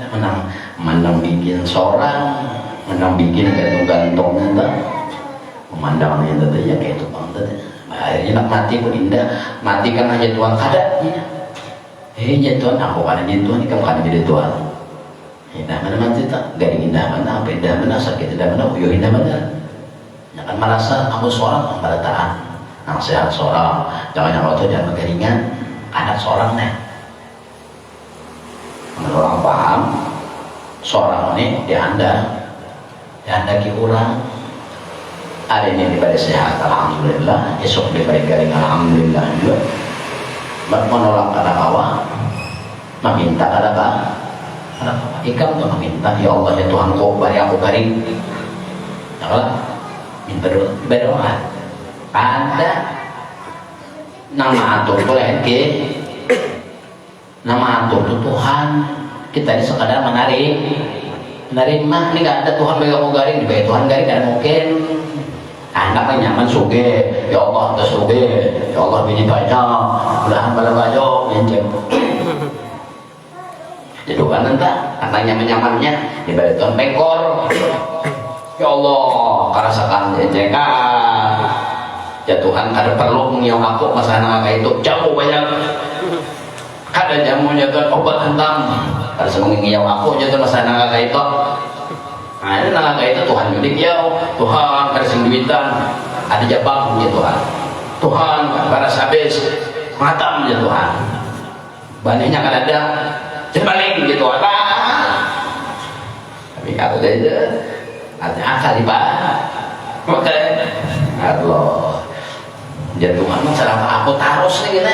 menang bikin seorang menang bikin gantung-gantungnya tuh memandangnya tuh ya kayak itu banget akhirnya nak mati pun indah mati kan aja Tuhan kada ya Tuhan aku kada jadi Tuhan kamu kada jadi Tuhan indah mana mati tak garing indah mana apa indah mana sakit indah mana uyuh indah mana jangan merasa aku seorang pembalataan yang sehat seorang jangan waktu jangan keringan anak seorang nih orang paham seorang ini diandaki orang hari ini diberi sehat alhamdulillah esok diberi garing alhamdulillah juga menolak kada kawa meminta kada ikam tuh meminta ya Allah ya Tuhan kau beri aku garing janganlah minta dulu diberi orang ada nama atur boleh ke nama atur itu Tuhan kita ini sekadar menarik mah ini gak ada Tuhan bagi aku garing dibagi Tuhan garing gak mungkin anak nyaman suge ya Allah kita suge ya Allah bini banyak belahan pada banyak nyenceng jadi kan entah anak nyaman-nyamannya dibagi Tuhan pengkor ya Allah karasakan nyencengan ya Tuhan kada perlu mengiau aku masalah kayak itu jauh banyak kada jamunya Tuhan obat hentam kada mengiau aku aja Tuhan masalah kayak itu nah ini naga itu Tuhan yudik ya Tuhan kada sing duitan ada jabang ya Tuhan kada habis matam ya Tuhan banihnya kada ada jebaling gitu tapi kada ada ada akal di Pak oke Allah ya Tuhan masalah aku terus nih gitu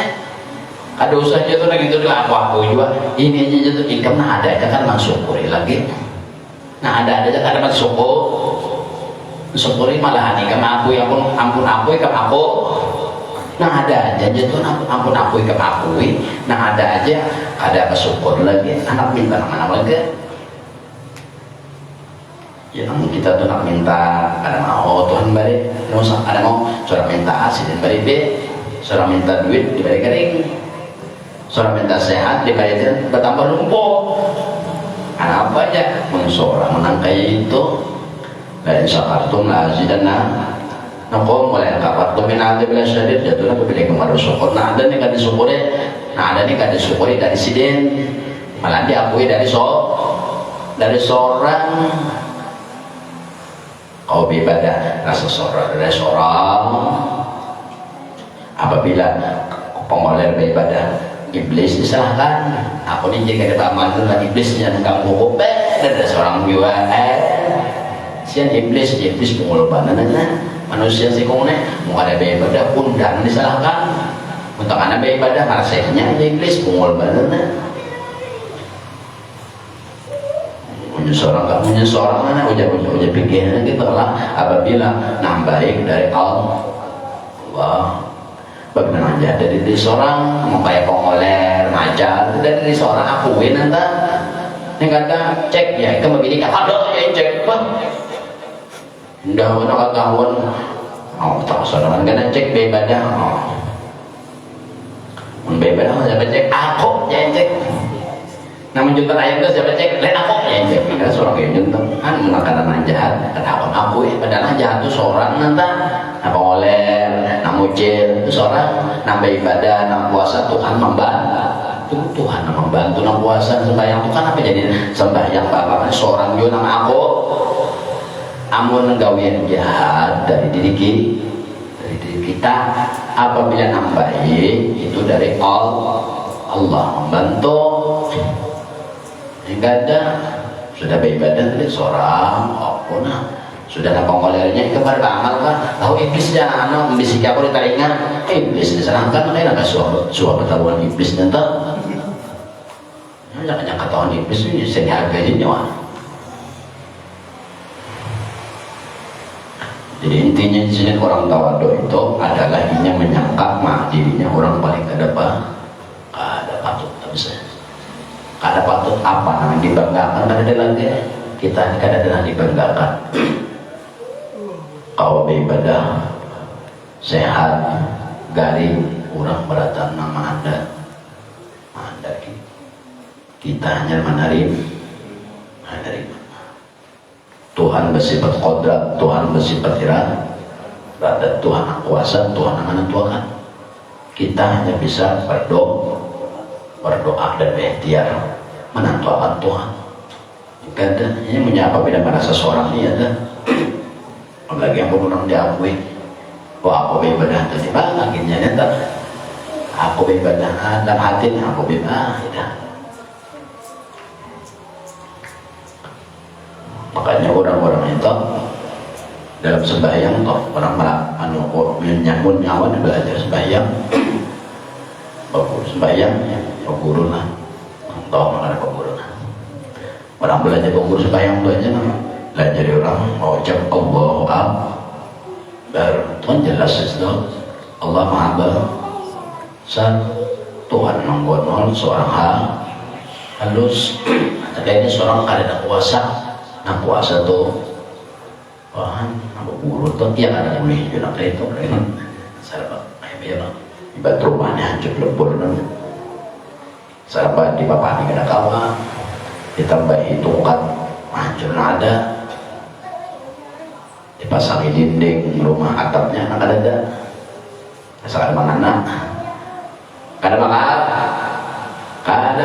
ada usaha aja tuh gitu aku juga ini aja tuh income nah ada kan mensyukuri lagi nah ada aja kan syukuri malahan ikam aku ya ampun aku ikam aku nah ada aja tuh ampun aku ikam aku nah ada aja ada bersyukur lagi anak minta mana lagi ya kita tuh nak minta ada mau Tuhan balik ada mau seorang minta asin balik deh seorang minta duit dibalik kering seorang minta sehat dibalik bertambah lumpuh ada apa aja seorang menang kayak itu dan syakartum lazidana nangkong mulai kapartum minati bila syadir jatuhnya kebeli kemana syukur nah ada nih kan disyukuri nah ada nih kan disyukuri dari siden malah diakui dari seorang kau ibadah rasa dari seorang apabila pengoler beribadah iblis disalahkan aku nih jika ada amal lah iblis yang ganggu kope dan ada seorang juga sian iblis pengulbanannya manusia sih kong mau ada beribadah pun dan disalahkan untuk anak beribadah rasanya iblis pengulbanannya punya seorang nggak punya seorang mana ujar pikiran gitu lah apabila baik dari Allah. Bagaimana aja dari diri seorang mau kayak pengoler majar dari diri seorang akuin nanti yang kata cek ya itu begini kan ada ya cek apa udah mana ketahuan tak seorang kan cek bebadah bebadah siapa cek aku ya cek namun junta ayam itu siapa cek lain aku ya cek kan seorang yang junta kan mengatakan jahat kenapa aku ya padahal jahat itu seorang nanti apa ngoler namucil itu seorang nambah ibadah nambah puasa Tuhan membantu Tuhan membantu nambah puasa sembahyang itu kan apa jadi sembahyang bapak seorang juga nama aku amun gawian jahat dari diri kita apabila nambahi itu dari Allah membantu enggak ada sudah beribadah dari seorang sudah ada pengkolernya itu pada amal kan tahu iblis jangan membisik aku ditaringan iblis diserangkan makanya ada suap ketahuan iblis nanti jangan ketahuan iblis ini sehargai nyawa. Jadi intinya di sini orang tawadhu itu adalah ingin menyangka dirinya orang paling kada patut tak bisa kada patut apa namanya dibanggakan kada ada lagi kita kada ada dibanggakan kau beribadah sehat garing orang beratan nama anda kita hanya menerima Tuhan bersifat kodrat, Tuhan bersifat iradat, Tuhan kuasa, Tuhan yang menentukan. Kita hanya bisa berdoa dan berikhtiar menentukan Tuhan. Jika ada, ini menyapa bila merasa seorang ini ada. Apalagi yang orang diakui, aku beribadah tadi lagi nyata. Aku beribadah dalam hati, aku beribadah. Makanya orang-orang itu dalam sembahyang toh orang menyambut nyawa belajar sembahyang peguru lah toh mengenai peguru lah orang belajar peguru sembahyang belajar orang mau ucap Allahu Akbar Tuhan jelas itu Allah Maha Besar Tuhan menggonol seorang halus ini seorang ada kuasa nah puasa tuh wah aku guru tuh tiap ada yang boleh juga itu kan sahabat ayam ibadah rumahnya hancur lebur sahabat di bapak ini ada kawan ditambah hitungan hancur ada dipasangi dinding rumah atapnya anak ada asal mangana kada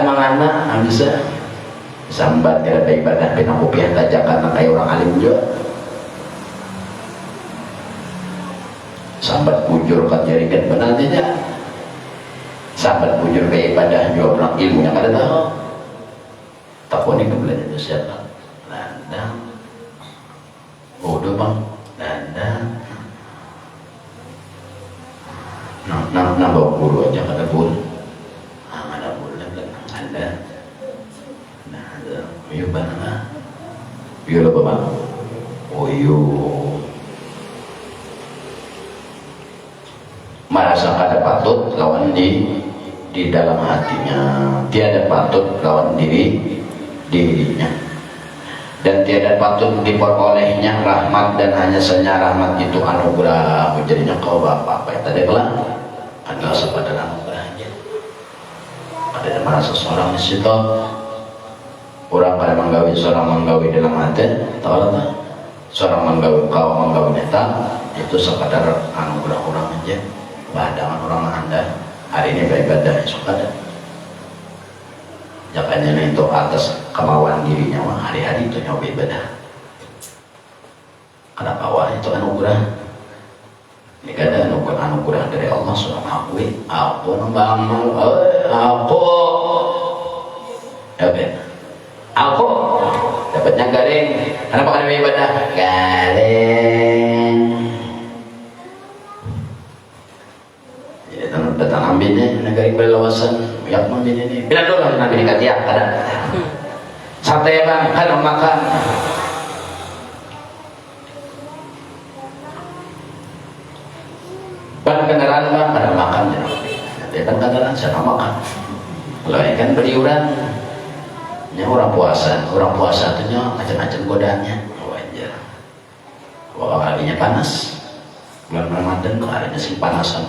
mangana bisa sambat kada ibadah pinakupiah tajakan kayak orang alim juga sambat bujur kan jadikan benar tidak sambat bujur kayak ibadah juga orang ilmu yang kada tahu takut ini kebelajar itu siapa landang bodoh bang landang nambah guru aja kada bul ada bul ada Iyo ba na? Iyo ba ba? O iyo. Merasa kada patut lawan di dalam hatinya, tiada patut lawan dirinya, dan tiada patut diperolehnya rahmat dan hanya saja rahmat itu anugerah. Jadinya kau bapak apa yang tadi kelah adalah sepadan anugerahnya. Ada merasa seorang di situ. Orang pada menggawi seorang menggawi dalam hati tahu tak seorang menggawi kau menggawi neta itu sekadar anugerah orang aja badangan orang anda hari ini beribadah sekadar jakanya itu atas kemauan dirinya hari-hari itu nyawa ibadah kenapa awal itu anugerah ini kada anugerah dari Allah Subhanahu wa ta'ala aku nembang aku ya ben aku dapatnya garing kenapa kada beribadah garing jadi datang ambilnya garing berlawasan yak ambil ini bila dolar nabi dikatiak kada sate bang kan makan ban kendaraan bang pada makan ya ban kendaraan saya makan kalau kan beriuran ya orang puasa itu macam-macam godaannya wajar kalau harinya panas bulan Ramadan kok harinya sih panasan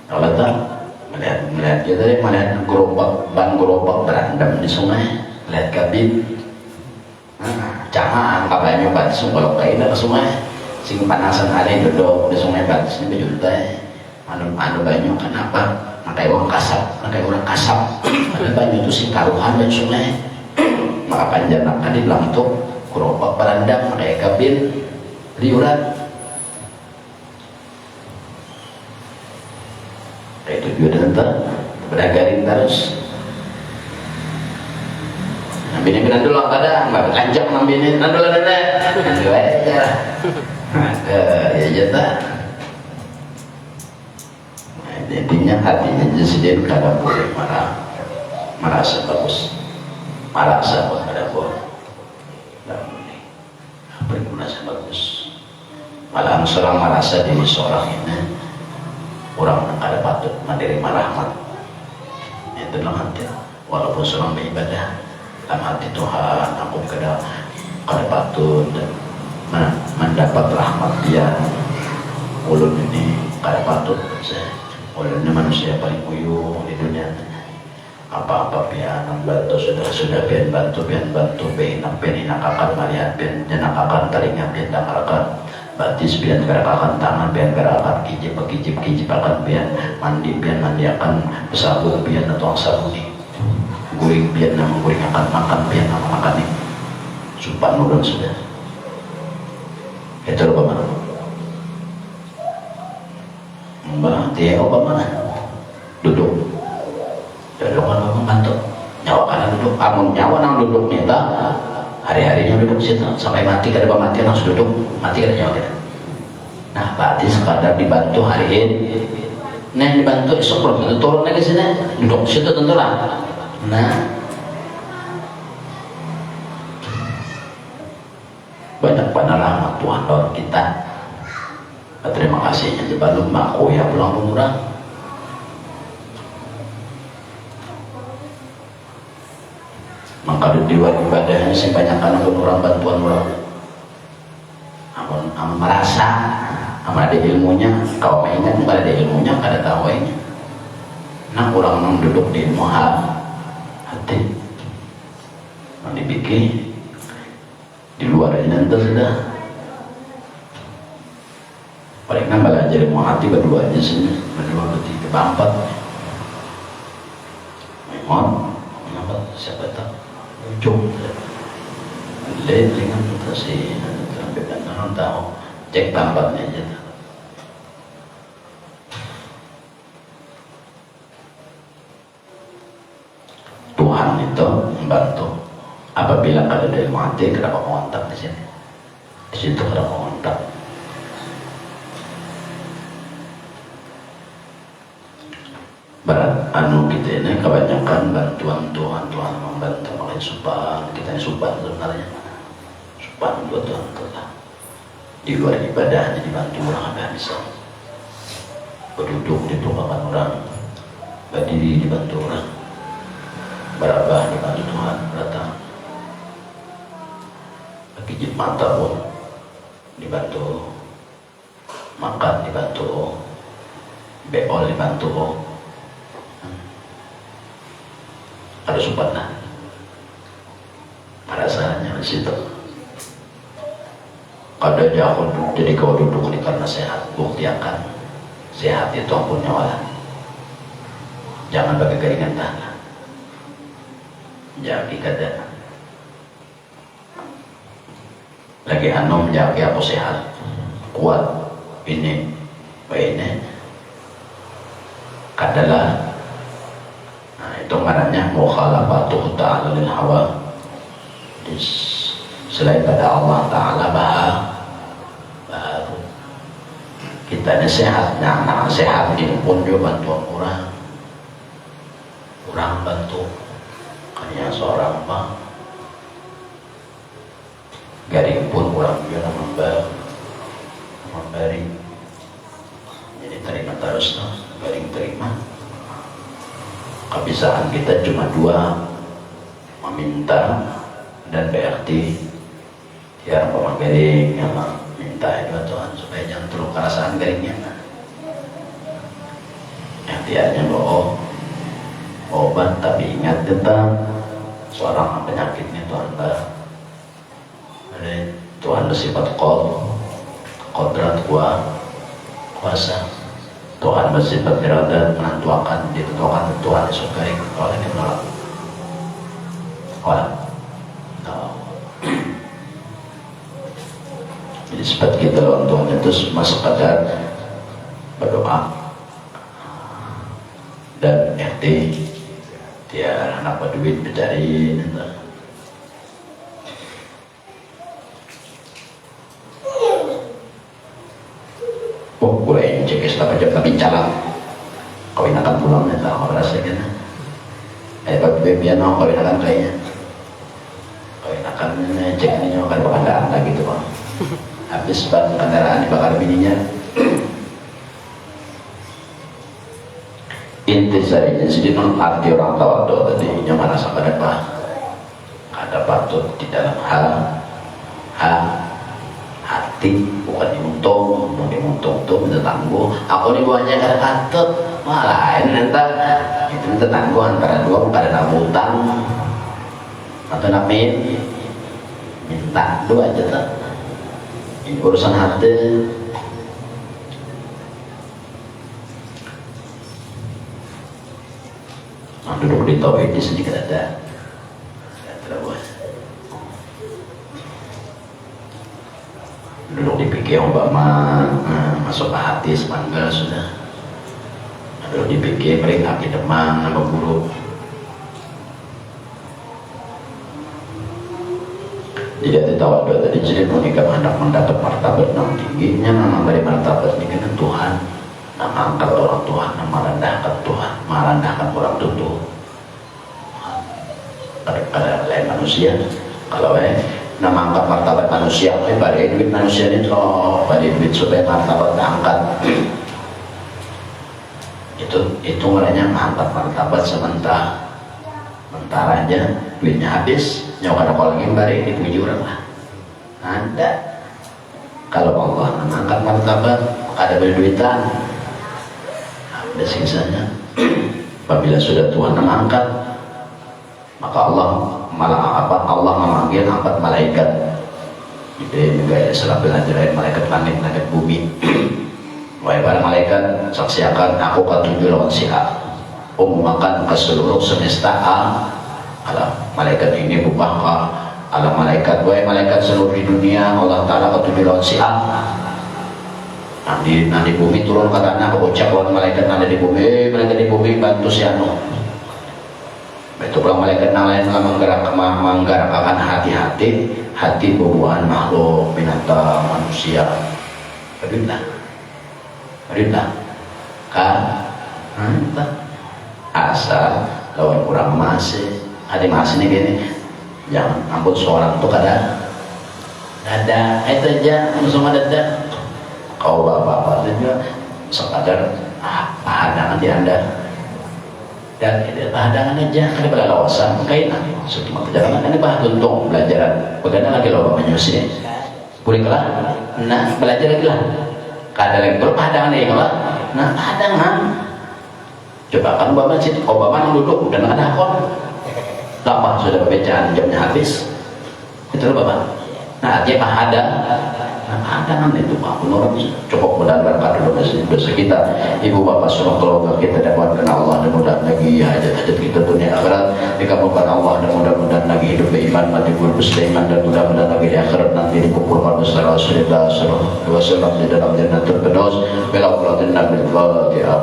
kalau tak melihat kita tadi melihat ban gerobak berendam di sungai melihat kabin jangan kabarnya ban sungai kalau kayak ke sungai sing panasan hari duduk di sungai ban sini bejuntai anu banyak kenapa makai orang kasap ada banyak itu sing karuhan dan sungai maka panjanakan di lantuk gerobak berendam kayak kabin liuran itu juga tentang beragarin terus nambini dulu kadang nggak kanjak nambini dulu aja ya jata intinya hatinya jadi kadang boleh merasa bagus merasa ada boleh apa yang merasa bagus malah seorang merasa diri seorang ini orang ada patut menerima rahmat itu dalam hati walaupun seorang beribadah dalam hati Tuhan aku kada patut mendapat rahmat dia ulun ini kada patut ulun ini manusia paling uyuh di dunia apa-apa pian bantu sudah pian bantu pian inakakan melihat pian jenakakan telinga pian dangarakan batis pian gerakan tangan pian gerakan kijip akan pian mandi akan sabun pian atau sabuni guring pian nama guring akan makan pian nama makan ini sumpah nurun sudah itu apa mana mbak dia apa mana duduk kan membantu nyawa kanan duduk amun nyawa nang duduk nyata hari-harinya duduk situ sampai mati kada mati langsung duduk mati kada nyawa kita nah berarti sekadar dibantu hari ini nah dibantu esok belum tentu turun lagi sini duduk situ tentu lah nah banyak rahmat Tuhan dalam kita terima kasihnya dibantu aku ya pulang murah maka di luar ibadahnya sih banyak kan orang bantuan orang merasa sama ada ilmunya kau ingat nggak ada ilmunya kada tahu ini nah orang yang duduk di ilmu hati yang dibikin di luar ini nanti sudah paling kan belajar ilmu hati berdua aja sini berdua bertiga berempat memang siapa tahu ujung lihat dengan mutasi sampai dan orang tahu cek tampaknya aja Tuhan itu membantu apabila ada dari mati kenapa mengontak di situ kenapa mengontak berat anu kita ini kebanyakan bantuan Tuhan membantu makanya supan kita ini supan sebenarnya supan buat Tuhan Allah di luar ibadahnya dibantu orang apa bisa berduduk didoakan orang berdiri dibantu orang berabah dibantu Tuhan datang pijit mata pun dibantu makan dibantu beol dibantu ada sumpah lah perasaannya di situ kada jauh jadi kau duduk ini karena sehat bukti akan sehat itu ampun nyawa jangan pakai keringan tangan jadi kada lagi anu menjaga aku sehat kuat ini kadalah itu maknanya mukhalafatuhu ta'ala lil hawa selain pada Allah Ta'ala baru kita ini sehat nah sehat ini pun juga bantuan orang bantu hanya seorang garing pun kurang juga memberi. Jadi terima terus no, garing terima. Kebiasaan kita cuma dua, meminta dan berarti tiar garing yang minta itu Tuhan supaya jangan terlalu kerasaan garingnya. Yang tiarnya bohong obat, tapi ingat tentang seorang penyakitnya Tuhan Tuhan bersifat kodrat kuasa. Tuhan bersifat iradat, menentukan, ditentukan Tuhan disukai oleh yang menolak. Jadi sifat kita lawan Tuhan itu cuma sekadar berdoa dan dia anak duit mencari gue yang cek setelah pajak tapi calak kawin akan pulang ya tahu rasanya tapi bebian no kawin akan kayaknya kawin akan cek ini akan bakandaan lagi gitu bang habis ban kendaraan dibakar bininya. Inti sarinya sedih non arti orang tawadhu tadi yang mana sampai ada patut di dalam hati, bukan dimuntung tuh minta tangguh. Aku nih buahnya kada katut, malah lain nanti itu minta tangguh antara dua bukan ada utang atau namin minta dua aja tuh. Ini urusan hati. Duduk di tauhid di sini kan ada terus duduk di pikir umpama masuk ke hati semangga sudah duduk di pikir mereka di demam nama guru tidak tahu tadi jadi menikah hendak mendapat martabat yang tingginya nama dari martabat ini kan Tuhan, nama angkat orang Tuhan, nama rendahkan Tuhan, merendahkan orang tutup pada lain manusia. Kalau nama angkat martabat manusia, pada duit manusia ini pada duit supaya martabat diangkat. Itu merenya mengangkat martabat sementara aja duitnya habis, nyawa kalau lagi bari dipuji orang lah. Ada. Kalau Allah mengangkat martabat ada berduitan, ada sisanya. Apabila sudah Tuhan mengangkat, maka Allah memanggil angkat malaikat. Jadi gaya salah belajar malaikat langit, malaikat bumi. Wahai para malaikat, saksikan aku ketujuh lawan si A. Umumkan ke seluruh semesta alam. Malaikat ini bukan alam malaikat. Wahai malaikat seluruh di dunia, Allah Taala ketujuh lawan si A. Nanti bumi turun ke tanah, aku ucap lawan malaikat nanti di bumi, malaikat di bumi bantu si Anu. Itu kalau malaikat lain menggerakkan hati bubuhan makhluk binatang manusia. Beritah kan asal lawan kurang masih hati masih nih gini, jangan ampun seorang tuh kada ada itu aja langsung ada kau bapak juga sekadar padangan di anda dan padangan aja kan pada lawasan kain nanti cuma perjalanan kan bah tuntung belajaran bagaimana lagi loh menyusi boleh kelah nah belajar lagi lah kada lagi berpadangan ya kalau nah padangan coba kan bapak sih bapak duduk dan ada kon lama sudah pembacaan jamnya habis itu loh bapak nah dia padangan padangan itu Pak menurut cukup mudah-mudahan dulu dosa kita ibu bapak semua keluarga kita dapat kenal Allah dan mudah lagi hajat-hajat kita dunia akhirat dikabulkan Allah dan mudah-mudahan lagi hidup beriman mati beriman dan mudah-mudahan lagi di akhirat nanti dikumpulkan bersama Rasulullah sallallahu alaihi wasallam di dalam jannatul firdaus bila qulatin nabil fatihah.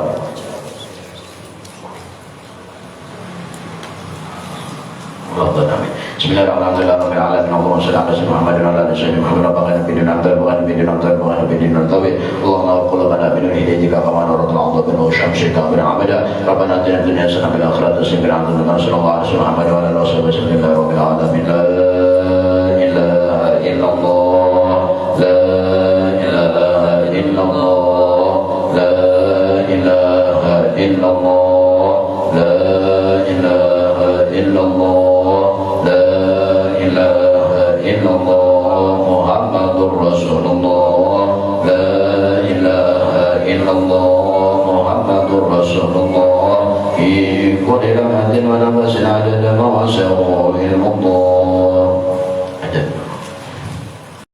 Bismillahirrahmanirrahim. Allahumma shalli ala sayyidina Muhammad wa ala ali sayyidina Muhammad wa ala bidin abdal wa ala bidin abdal wa ala bidin tawi. Allahumma qulubana bi hidayika kama nuratul ardh bi nur syamsika bi amada. Rabbana atina fid dunya hasanah wa fil akhirati hasanah wa qina adzabannar. Sallallahu alaihi wa sallam Muhammad wa ala alihi wa sahbihi rabbil alamin. La ilaha illallah illallah Muhammadur Rasulullah fi kulli lamatin wa nafasin adada ma wasahu ilmullah